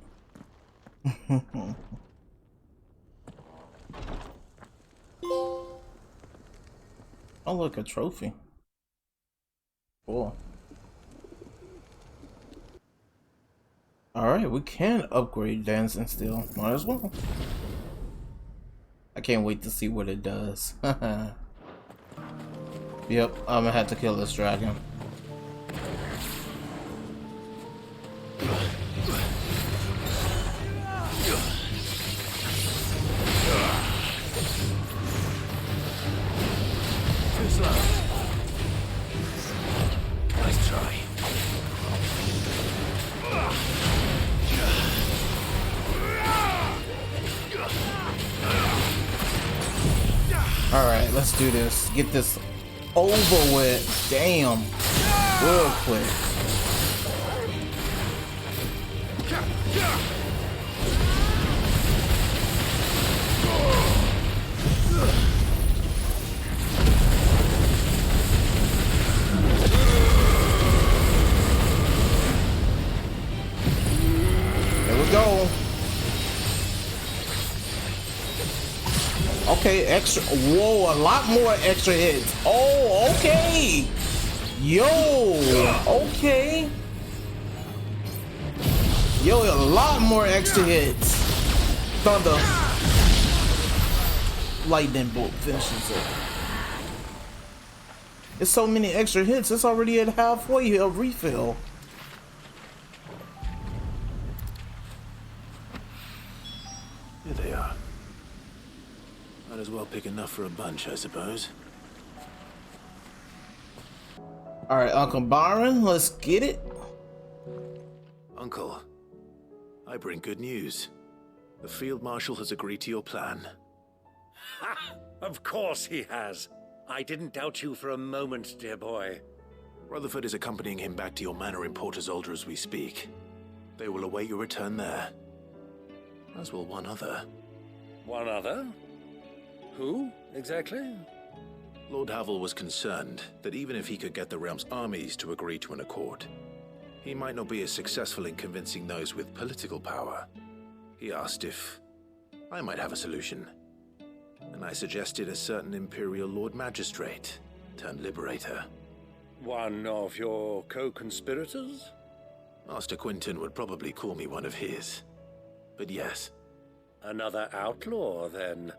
Oh, look, a trophy. Cool. Alright, we can upgrade Dancing Steel. Might as well. I can't wait to see what it does. Yep, I'm gonna have to kill this dragon. Too slow. Nice try. Alright, let's do this. Get this over with. Damn. Real quick. There we go. Okay, extra. Whoa, a lot more extra hits. Oh, okay. Yo, okay. Yo, a lot more extra hits. Thunder. Lightning bolt finishes it. It's so many extra hits. It's already at halfway of refill. Here they are. Might as well pick enough for a bunch, I suppose. Alright, Uncle Byron, let's get it. Uncle, I bring good news. The Field Marshal has agreed to your plan. Ha! Of course he has. I didn't doubt you for a moment, dear boy. Rutherford is accompanying him back to your manor in Porter's as we speak. They will await your return there. As will one other. One other? Who, exactly? Lord Havel was concerned that even if he could get the realm's armies to agree to an accord, he might not be as successful in convincing those with political power. He asked if I might have a solution, and I suggested a certain Imperial Lord Magistrate turned Liberator. One of your co-conspirators? Master Quinton would probably call me one of his, but yes. Another outlaw, then.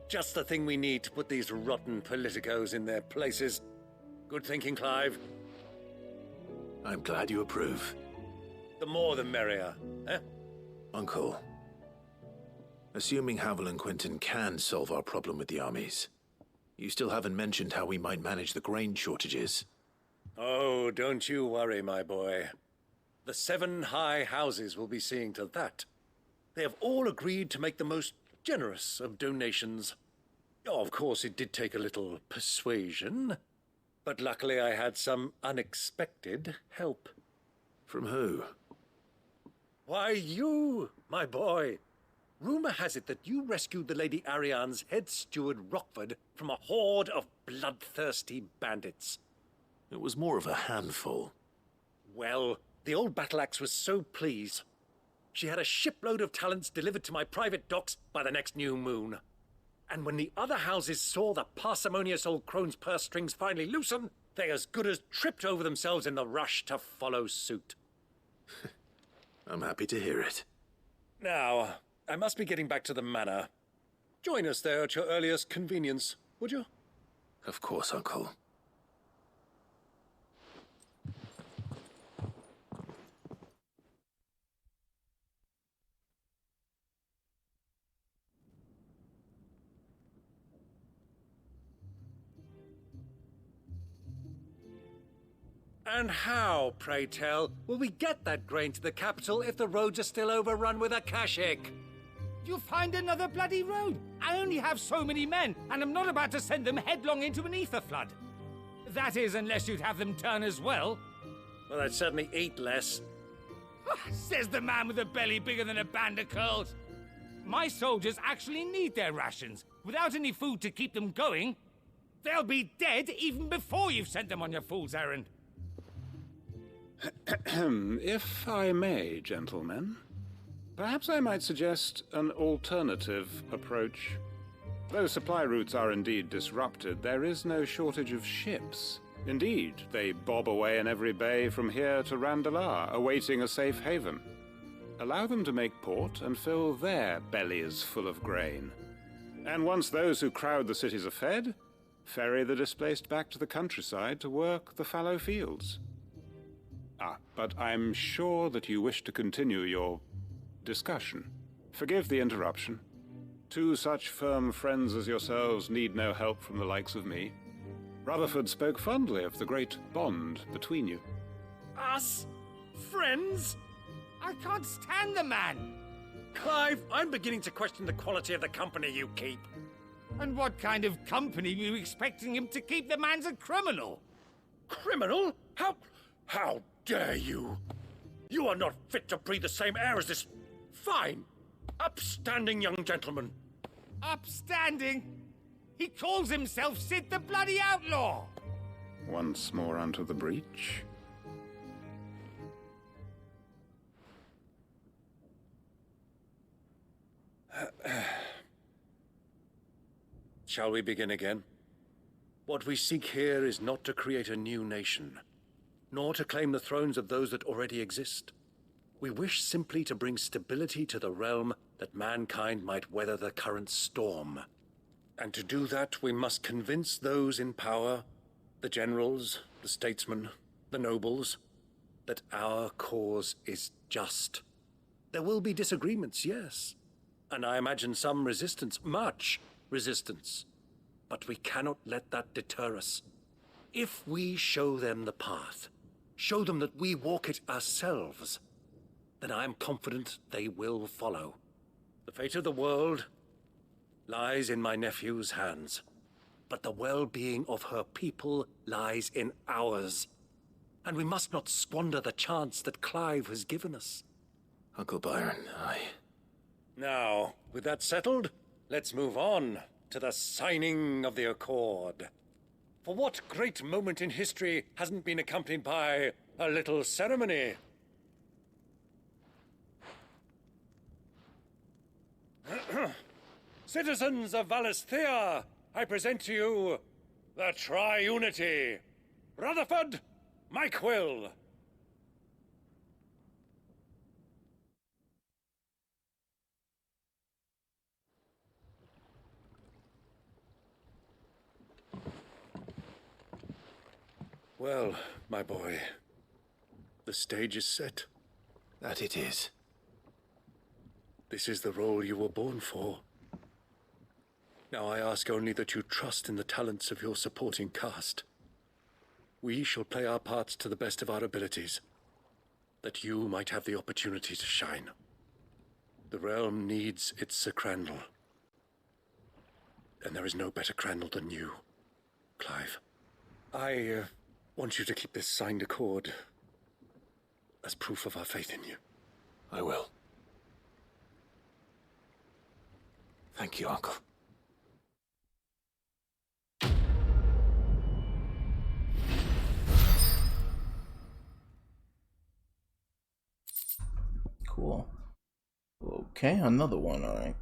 Just the thing we need to put these rotten politicos in their places. Good thinking, Clive. I'm glad you approve. The more the merrier, eh? Uncle, assuming Havel and Quinton can solve our problem with the armies, you still haven't mentioned how we might manage the grain shortages. Oh, don't you worry, my boy. The 7 high houses will be seeing to that. They have all agreed to make the most generous of donations. Oh, of course, it did take a little persuasion, but luckily I had some unexpected help. From who? Why, you, my boy. Rumor has it that you rescued the Lady Ariane's head steward Rockford from a horde of bloodthirsty bandits. It was more of a handful. Well, the old battle axe was so pleased. She had a shipload of talents delivered to my private docks by the next new moon. And when the other houses saw the parsimonious old crone's purse strings finally loosen, they as good as tripped over themselves in the rush to follow suit. I'm happy to hear it. Now, I must be getting back to the manor. Join us there at your earliest convenience, would you? Of course, Uncle. And how, pray tell, will we get that grain to the capital if the roads are still overrun with Akashic? You'll find another bloody road. I only have so many men, and I'm not about to send them headlong into an ether flood. That is, unless you'd have them turn as well. Well, I'd certainly eat less. Says the man with a belly bigger than a band of curls. My soldiers actually need their rations. Without any food to keep them going, they'll be dead even before you've sent them on your fool's errand. If I may, gentlemen, perhaps I might suggest an alternative approach. Though supply routes are indeed disrupted, there is no shortage of ships. Indeed, they bob away in every bay from here to Randalar, awaiting a safe haven. Allow them to make port and fill their bellies full of grain. And once those who crowd the cities are fed, ferry the displaced back to the countryside to work the fallow fields. But I'm sure that you wish to continue your discussion. Forgive the interruption. Two such firm friends as yourselves need no help from the likes of me. Rutherford spoke fondly of the great bond between you. Us? Friends? I can't stand the man. Clive, I'm beginning to question the quality of the company you keep. And what kind of company were you expecting him to keep? The man's a criminal. Criminal? How dare you? You are not fit to breathe the same air as this fine, upstanding young gentleman. Upstanding? He calls himself Sid the bloody outlaw. Once more onto the breach. Shall we begin again? What we seek here is not to create a new nation, nor to claim the thrones of those that already exist. We wish simply to bring stability to the realm that mankind might weather the current storm. And to do that, we must convince those in power, the generals, the statesmen, the nobles, that our cause is just. There will be disagreements, yes, and I imagine some resistance, much resistance. But we cannot let that deter us. If we show them the path, show them that we walk it ourselves, then I am confident they will follow. The fate of the world lies in my nephew's hands, but the well-being of her people lies in ours. And we must not squander the chance that Clive has given us. Uncle Byron, Now, with that settled, let's move on to the signing of the Accord. For what great moment in history hasn't been accompanied by a little ceremony? Citizens of Valisthea, I present to you the Triunity. Rutherford, Mike Will. Well, my boy, the stage is set. That it is. This is the role you were born for. Now I ask only that you trust in the talents of your supporting cast. We shall play our parts to the best of our abilities, that you might have the opportunity to shine. The realm needs its Sir Crandall. And there is no better Crandall than you, Clive. I want you to keep this signed accord as proof of our faith in you. I will. Thank you, Uncle. Cool. Okay, another one, alright.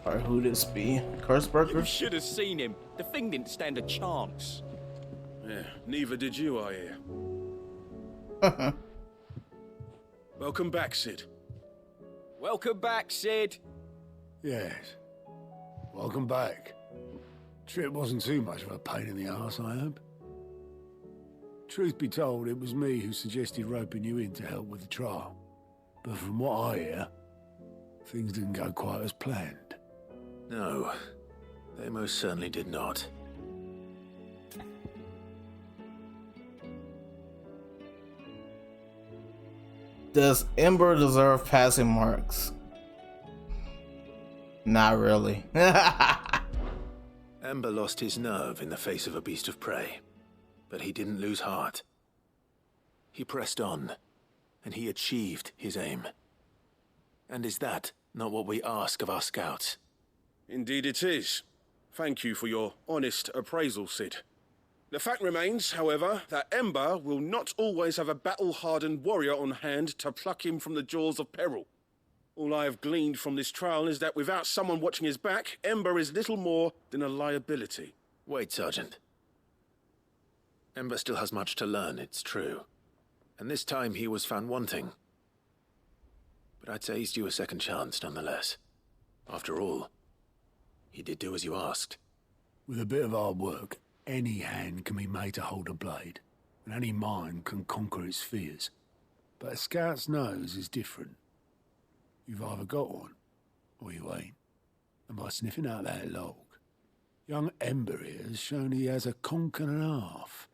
Alright, who this be? Curseburger? You should have seen him. The thing didn't stand a chance. Yeah, neither did you, I hear. Welcome back, Sid. Welcome back, Sid. Yes. Welcome back. Trip wasn't too much of a pain in the arse, I hope. Truth be told, it was me who suggested roping you in to help with the trial. But from what I hear, things didn't go quite as planned. No, they most certainly did not. Does Ember deserve passing marks? Not really. Ember lost his nerve in the face of a beast of prey, but he didn't lose heart. He pressed on, and he achieved his aim. And is that not what we ask of our scouts? Indeed it is. Thank you for your honest appraisal, Sid. The fact remains, however, that Ember will not always have a battle-hardened warrior on hand to pluck him from the jaws of peril. All I have gleaned from this trial is that without someone watching his back, Ember is little more than a liability. Wait, Sergeant. Ember still has much to learn, it's true. And this time he was found wanting. But I'd say he's due a second chance, nonetheless. After all, he did do as you asked. With a bit of hard work, any hand can be made to hold a blade, and any mind can conquer its fears. But a scout's nose is different. You've either got one, or you ain't. And by sniffing out that log, young Ember here has shown he has a conch and a half.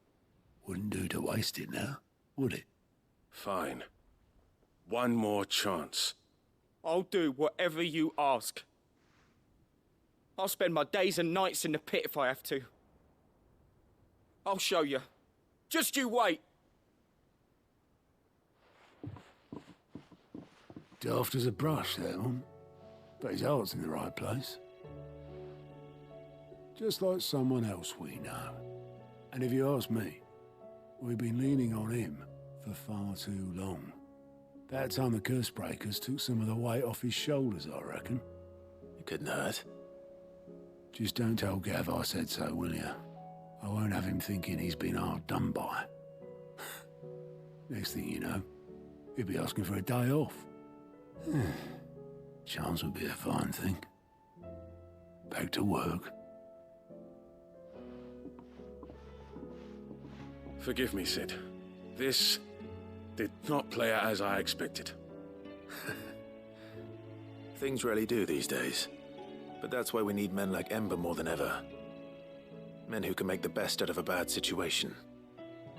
Wouldn't do to waste it now, would it? Fine. One more chance. I'll do whatever you ask. I'll spend my days and nights in the pit if I have to. I'll show you. Just you wait. Daft as a brush, that one. But his heart's in the right place. Just like someone else we know. And if you ask me, we've been leaning on him for far too long. That time the curse breakers took some of the weight off his shoulders, I reckon. It couldn't hurt. Just don't tell Gav I said so, will you? I won't have him thinking he's been hard done by. Next thing you know, he'll be asking for a day off. Chance would be a fine thing. Back to work. Forgive me, Sid. This did not play out as I expected. Things really do these days. But that's why we need men like Ember more than ever. Men who can make the best out of a bad situation.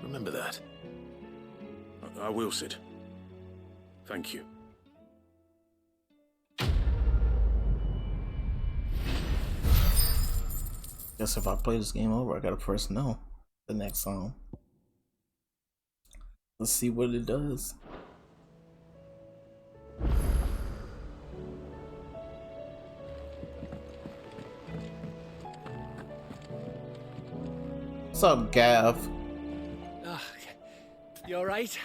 Remember that. I will, Sid. Thank you. Guess if I play this game over, I gotta press no. The next song. Let's see what it does. What's up, Gav? You alright?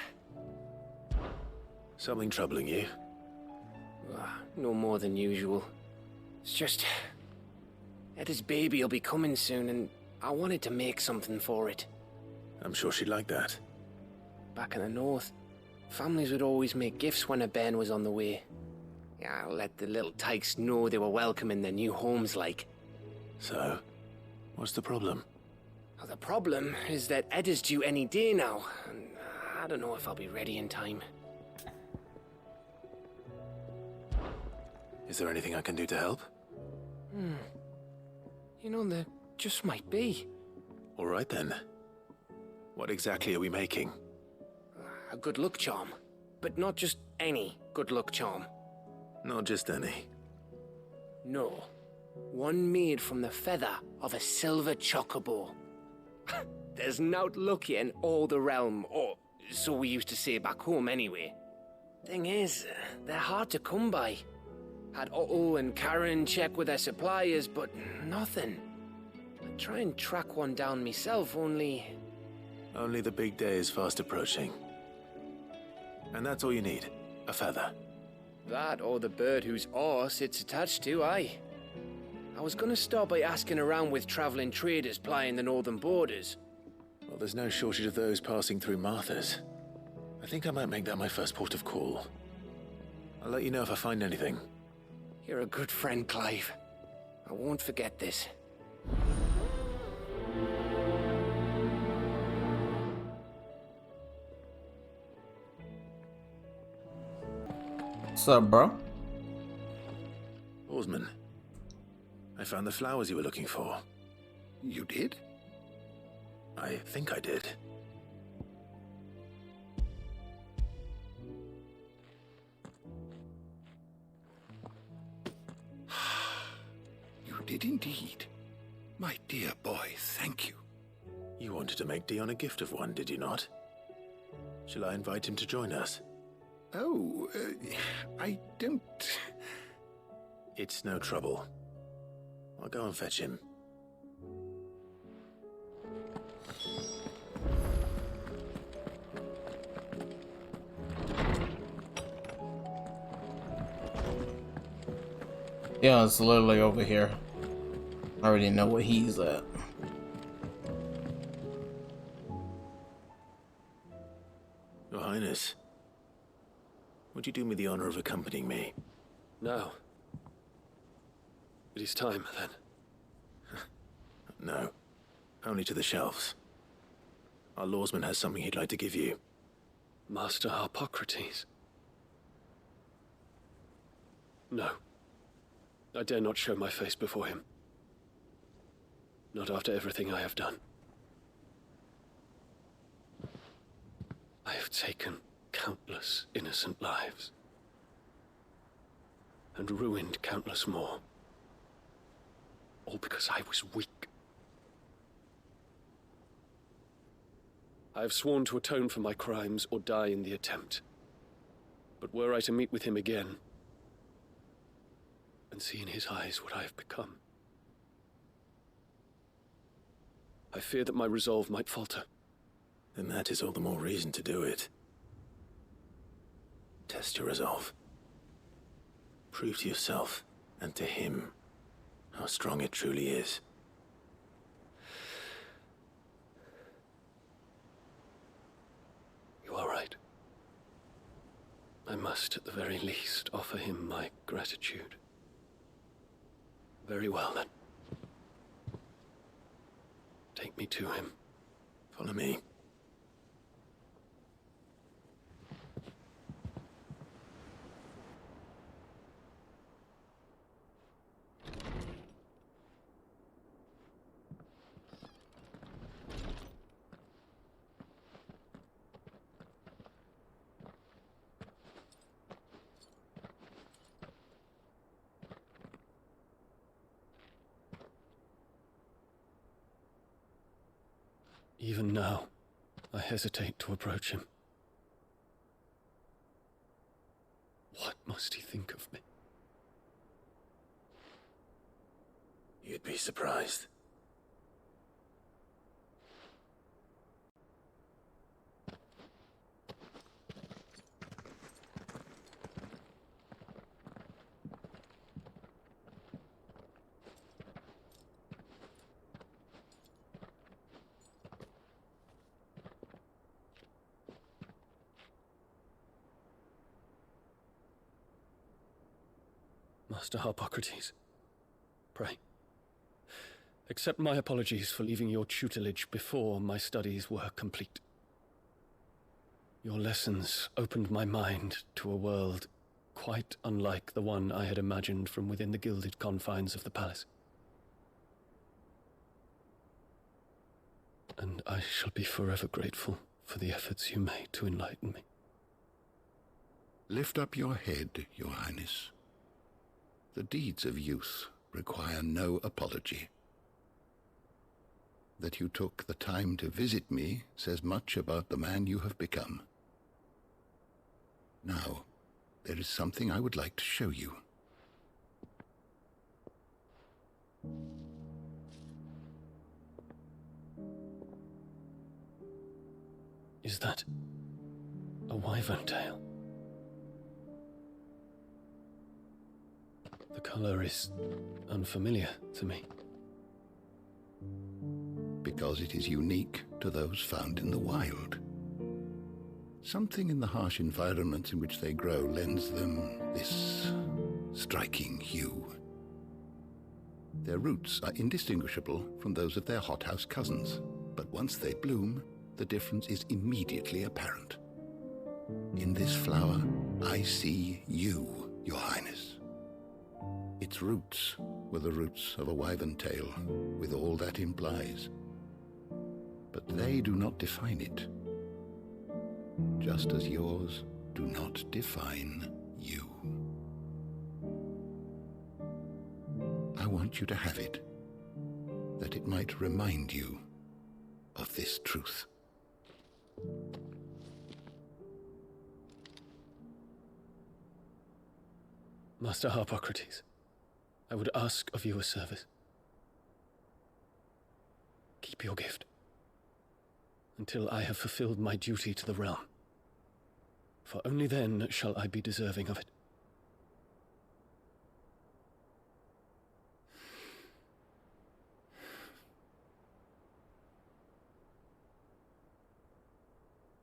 Something troubling you? No more than usual. It's just... Etta's baby will be coming soon, and I wanted to make something for it. I'm sure she'd like that. Back in the north, families would always make gifts when a bairn was on the way. Yeah, I'll let the little tykes know they were welcome in their new homes, like. So, what's the problem? Well, the problem is that Etta's due any day now, and I don't know if I'll be ready in time. Is there anything I can do to help? You know, there just might be. All right then. What exactly are we making? A good luck charm. But not just any good luck charm. Not just any. No. One made from the feather of a silver chocobo. There's naught luckier in all the realm, or so we used to say back home anyway. Thing is, they're hard to come by. Had Otto and Karen check with their suppliers, but nothing. I'd try and track one down myself, only... Only the big day is fast approaching. And that's all you need. A feather. That or the bird whose horse it's attached to, aye. I was gonna start by asking around with traveling traders plying the northern borders. Well, there's no shortage of those passing through Martha's. I think I might make that my first port of call. I'll let you know if I find anything. You're a good friend, Clive. I won't forget this. What's up, bro? Oarsman, I found the flowers you were looking for. You did? I think I did. You did indeed. My dear boy, thank you. You wanted to make Dion a gift of one, did you not? Shall I invite him to join us? Oh, I don't... It's no trouble. I'll go and fetch him. Yeah, it's literally over here. I already know where he's at. Your Highness, would you do me the honor of accompanying me? No. It is time, then. No. Only to the shelves. Our lawsman has something he'd like to give you. Master Harpocrates. No. I dare not show my face before him. Not after everything I have done. I have taken countless innocent lives. And ruined countless more. All because I was weak. I have sworn to atone for my crimes or die in the attempt. But were I to meet with him again, and see in his eyes what I have become, I fear that my resolve might falter. Then that is all the more reason to do it. Test your resolve. Prove to yourself, and to him, how strong it truly is. You are right. I must, at the very least, offer him my gratitude. Very well, then. Take me to him. Follow me. Even now, I hesitate to approach him. What must he think of me? You'd be surprised. Master Harpocrates, pray, accept my apologies for leaving your tutelage before my studies were complete. Your lessons opened my mind to a world quite unlike the one I had imagined from within the gilded confines of the palace. And I shall be forever grateful for the efforts you made to enlighten me. Lift up your head, Your Highness. The deeds of youth require no apology. That you took the time to visit me says much about the man you have become. Now, there is something I would like to show you. Is that a wyvern tail? The color is unfamiliar to me. Because it is unique to those found in the wild. Something in the harsh environments in which they grow lends them this striking hue. Their roots are indistinguishable from those of their hothouse cousins, but once they bloom, the difference is immediately apparent. In this flower, I see you, Your Highness. Its roots were the roots of a wyvern tail, with all that implies. But they do not define it, just as yours do not define you. I want you to have it, that it might remind you of this truth. Master Harpocrates, I would ask of you a service. Keep your gift until I have fulfilled my duty to the realm, for only then shall I be deserving of it.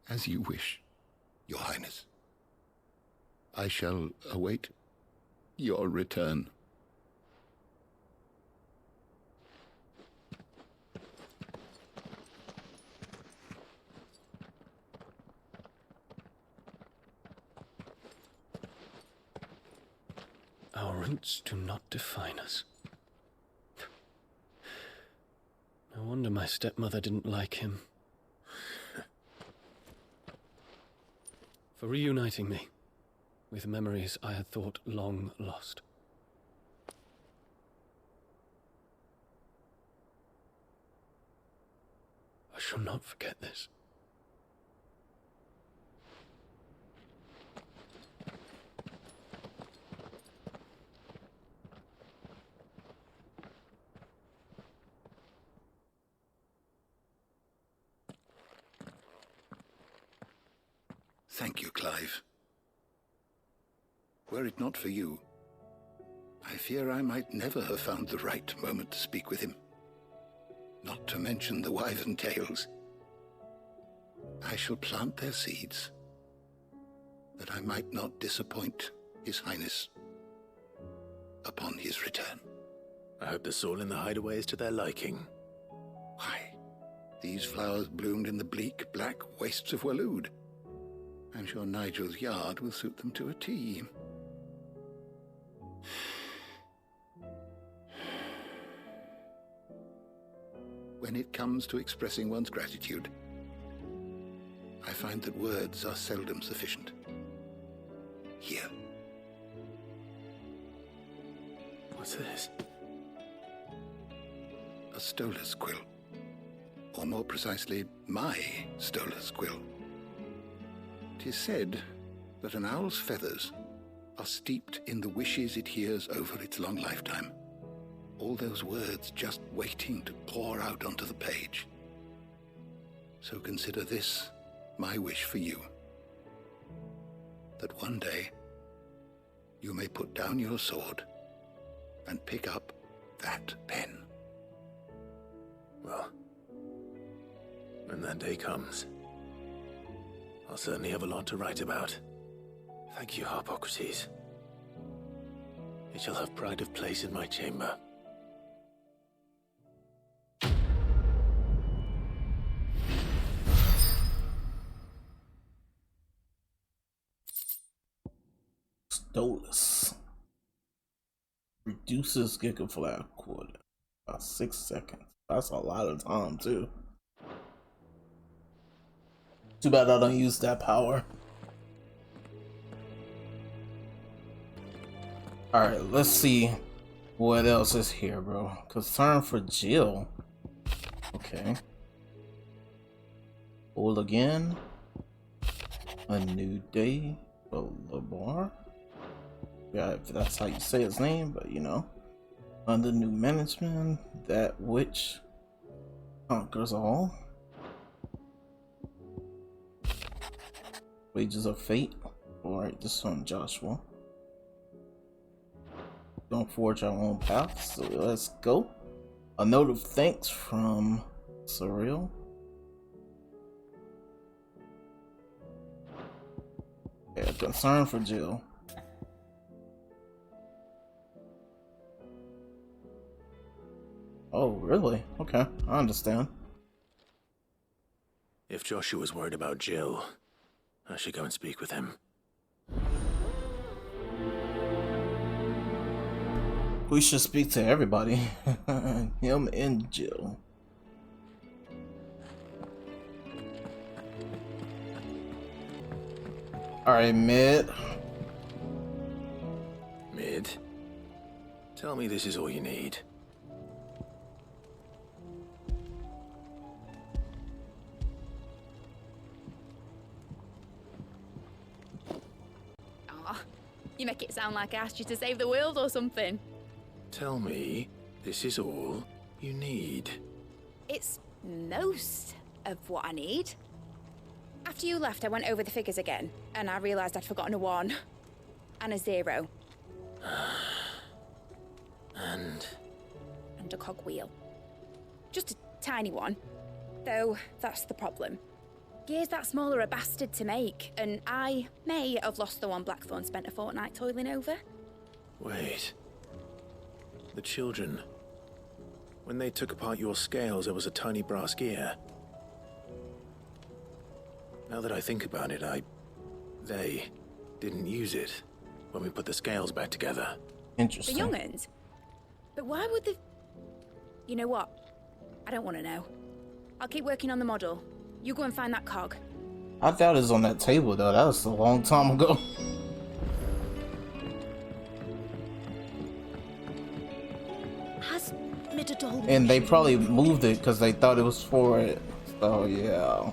As you wish, Your Highness. I shall await your return. Our roots do not define us. No wonder my stepmother didn't like him. For reuniting me with memories I had thought long lost. I shall not forget this. Thank you, Clive. Were it not for you, I fear I might never have found the right moment to speak with him. Not to mention the wyvern tales. I shall plant their seeds, that I might not disappoint His Highness upon his return. I hope the soil in the hideaway is to their liking. Why, these flowers bloomed in the bleak, black wastes of Waloed. I'm sure Nigel's yard will suit them to a T. When it comes to expressing one's gratitude, I find that words are seldom sufficient. Here. What's this? A stolas quill. Or more precisely, my stolas quill. 'Tis said that an owl's feathers are steeped in the wishes it hears over its long lifetime. All those words just waiting to pour out onto the page. So consider this my wish for you. That one day you may put down your sword and pick up that pen. Well, when that day comes, I'll certainly have a lot to write about. Thank you, Harpocrates. It shall have pride of place in my chamber. Stolas. Reduces gigaflag quarter. About 6 seconds. That's a lot of time, too. Too bad I don't use that power. Alright, let's see what else is here, bro. Concern for Jill. Okay. Old again. A new day for Labar. Yeah, if that's how you say his name, but you know. Under new management, that which conquers all. Wages of Fate. Alright, this is from Joshua. Don't forge our own path, so let's go. A note of thanks from Surreal. Yeah, concern for Jill. Oh, really? Okay, I understand. If Joshua's worried about Jill, I should go and speak with him. We should speak to everybody. Him and Jill. Alright, Mid. Mid? Tell me this is all you need. You make it sound like I asked you to save the world or something. Tell me this is all you need. It's most of what I need. After you left, I went over the figures again, and I realized I'd forgotten a 1 and a 0. And a cogwheel. Just a tiny one. Though, that's the problem. Gears that small are a bastard to make, and I may have lost the one Blackthorn spent a fortnight toiling over. wait. The children. When they took apart your scales, there was a tiny brass gear. Now that I think about it, they didn't use it when we put the scales back together. Interesting. The young'uns? But why would the... You know what? I don't want to know. I'll keep working on the model. You go and find that cog. I thought it was on that table though. That was a long time ago. Has Midadol... And they probably moved it because they thought it was for it. So yeah.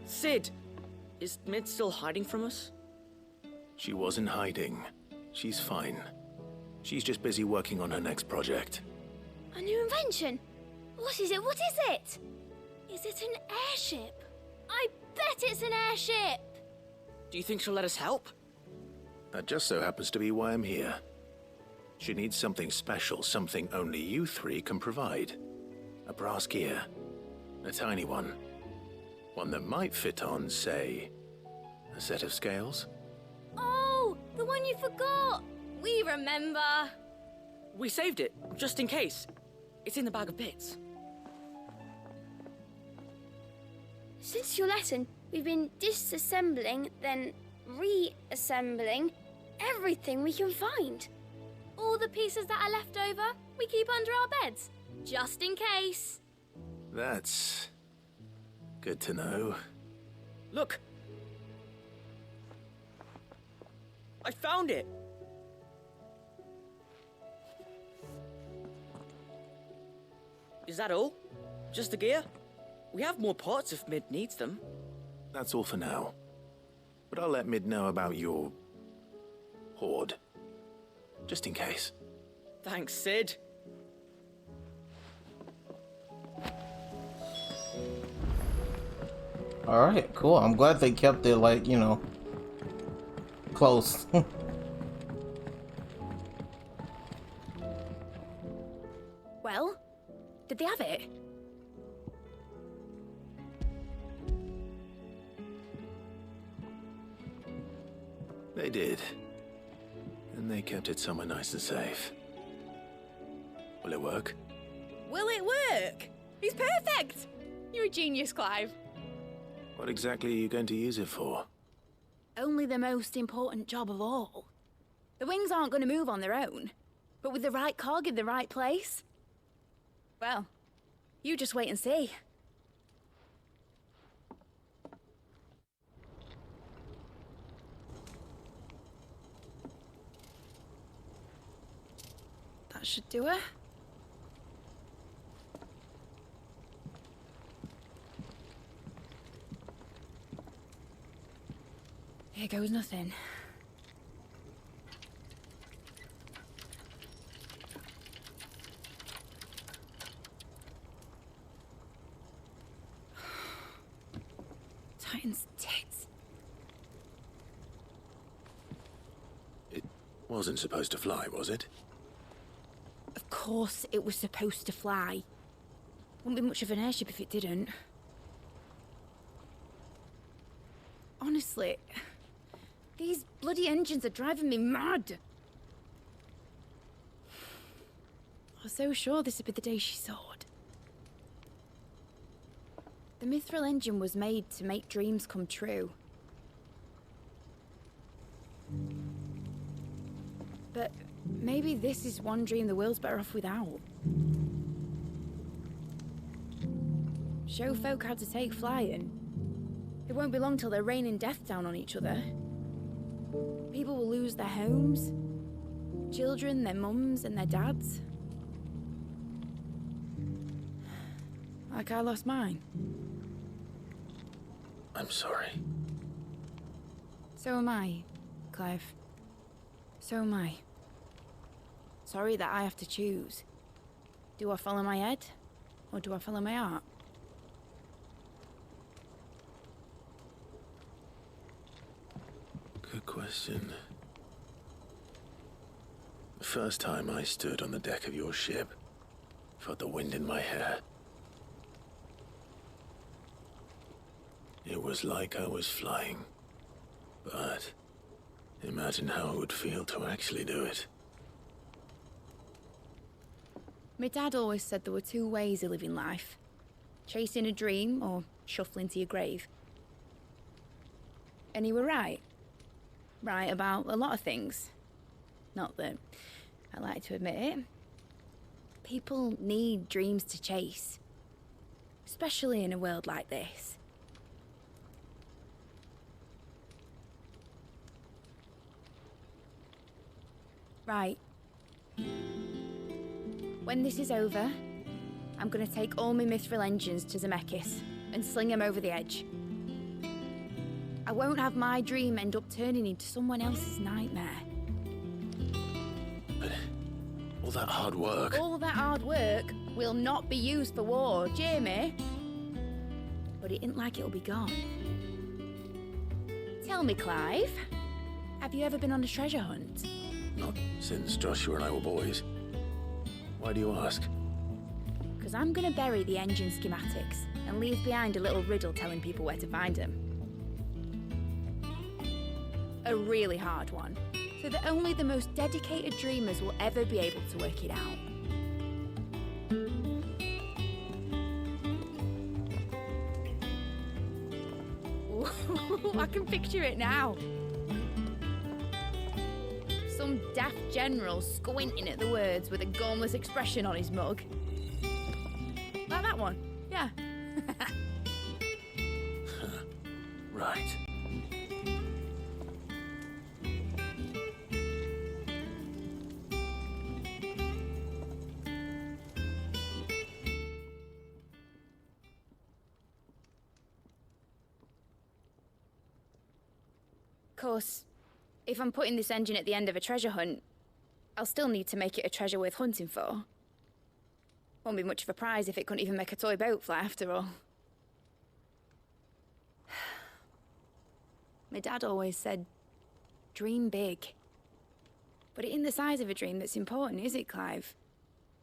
Sid, is Mid still hiding from us? She wasn't hiding. She's fine. She's just busy working on her next project. A new invention? What is it? What is it? Is it an airship? I bet it's an airship! Do you think she'll let us help? That just so happens to be why I'm here. She needs something special, something only you three can provide. A brass gear. A tiny one. One that might fit on, say, a set of scales? Oh, the one you forgot! We remember! We saved it, just in case. It's in the bag of bits. Since your lesson, we've been disassembling, then reassembling everything we can find. All the pieces that are left over, we keep under our beds, just in case. That's good to know. Look! I found it! Is that all? Just the gear? We have more parts if Mid needs them. That's all for now. But I'll let Mid know about your hoard. Just in case. Thanks, Sid. Alright, cool. I'm glad they kept it, like, you know, close. Well, did they have it? They did. And they kept it somewhere nice and safe. Will it work? Will it work? He's perfect! You're a genius, Clive. What exactly are you going to use it for? Only the most important job of all. The wings aren't going to move on their own, but with the right cog in the right place, well, you just wait and see. That should do it. Here goes nothing. Titan's tits. It wasn't supposed to fly, was it? Of course it was supposed to fly. Wouldn't be much of an airship if it didn't. Honestly, these bloody engines are driving me mad. I was so sure this would be the day she soared. The Mithril engine was made to make dreams come true. But maybe this is one dream the world's better off without. Show folk how to take flying. It won't be long till they're raining death down on each other. People will lose their homes, children, their mums and their dads. Like I lost mine. I'm sorry. So am I, Clive. So am I. Sorry that I have to choose. Do I follow my head, or do I follow my heart? Good question. The first time I stood on the deck of your ship, felt the wind in my hair. It was like I was flying. But imagine how it would feel to actually do it. My dad always said there were two ways of living life. Chasing a dream or shuffling to your grave. And he were right. Right about a lot of things. Not that I like to admit it. People need dreams to chase. Especially in a world like this. Right. When this is over, I'm gonna take all my Mithril engines to Zemeckis and sling them over the edge. I won't have my dream end up turning into someone else's nightmare. But all that hard work... All that hard work will not be used for war, Jamie. But it isn't like it'll be gone. Tell me, Clive, have you ever been on a treasure hunt? Not since Joshua and I were boys. Why do you ask? Because I'm gonna bury the engine schematics and leave behind a little riddle telling people where to find them. A really hard one, so that only the most dedicated dreamers will ever be able to work it out. Ooh, I can picture it now. Some daft general squinting at the words with a gormless expression on his mug. Like that one, yeah. Right. Of course, if I'm putting this engine at the end of a treasure hunt, I'll still need to make it a treasure worth hunting for. Won't be much of a prize if it couldn't even make a toy boat fly after all. My dad always said, dream big. But it ain't the size of a dream that's important, is it, Clive?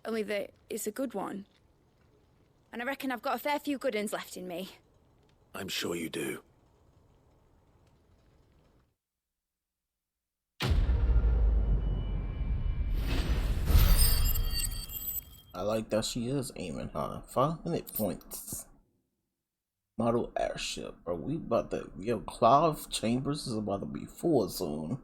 Only that it's a good one. And I reckon I've got a fair few good uns left in me. I'm sure you do. I like that she is aiming high. 500 points. Model airship. Are we about to... Yo, Clive Chambers is about to be full soon.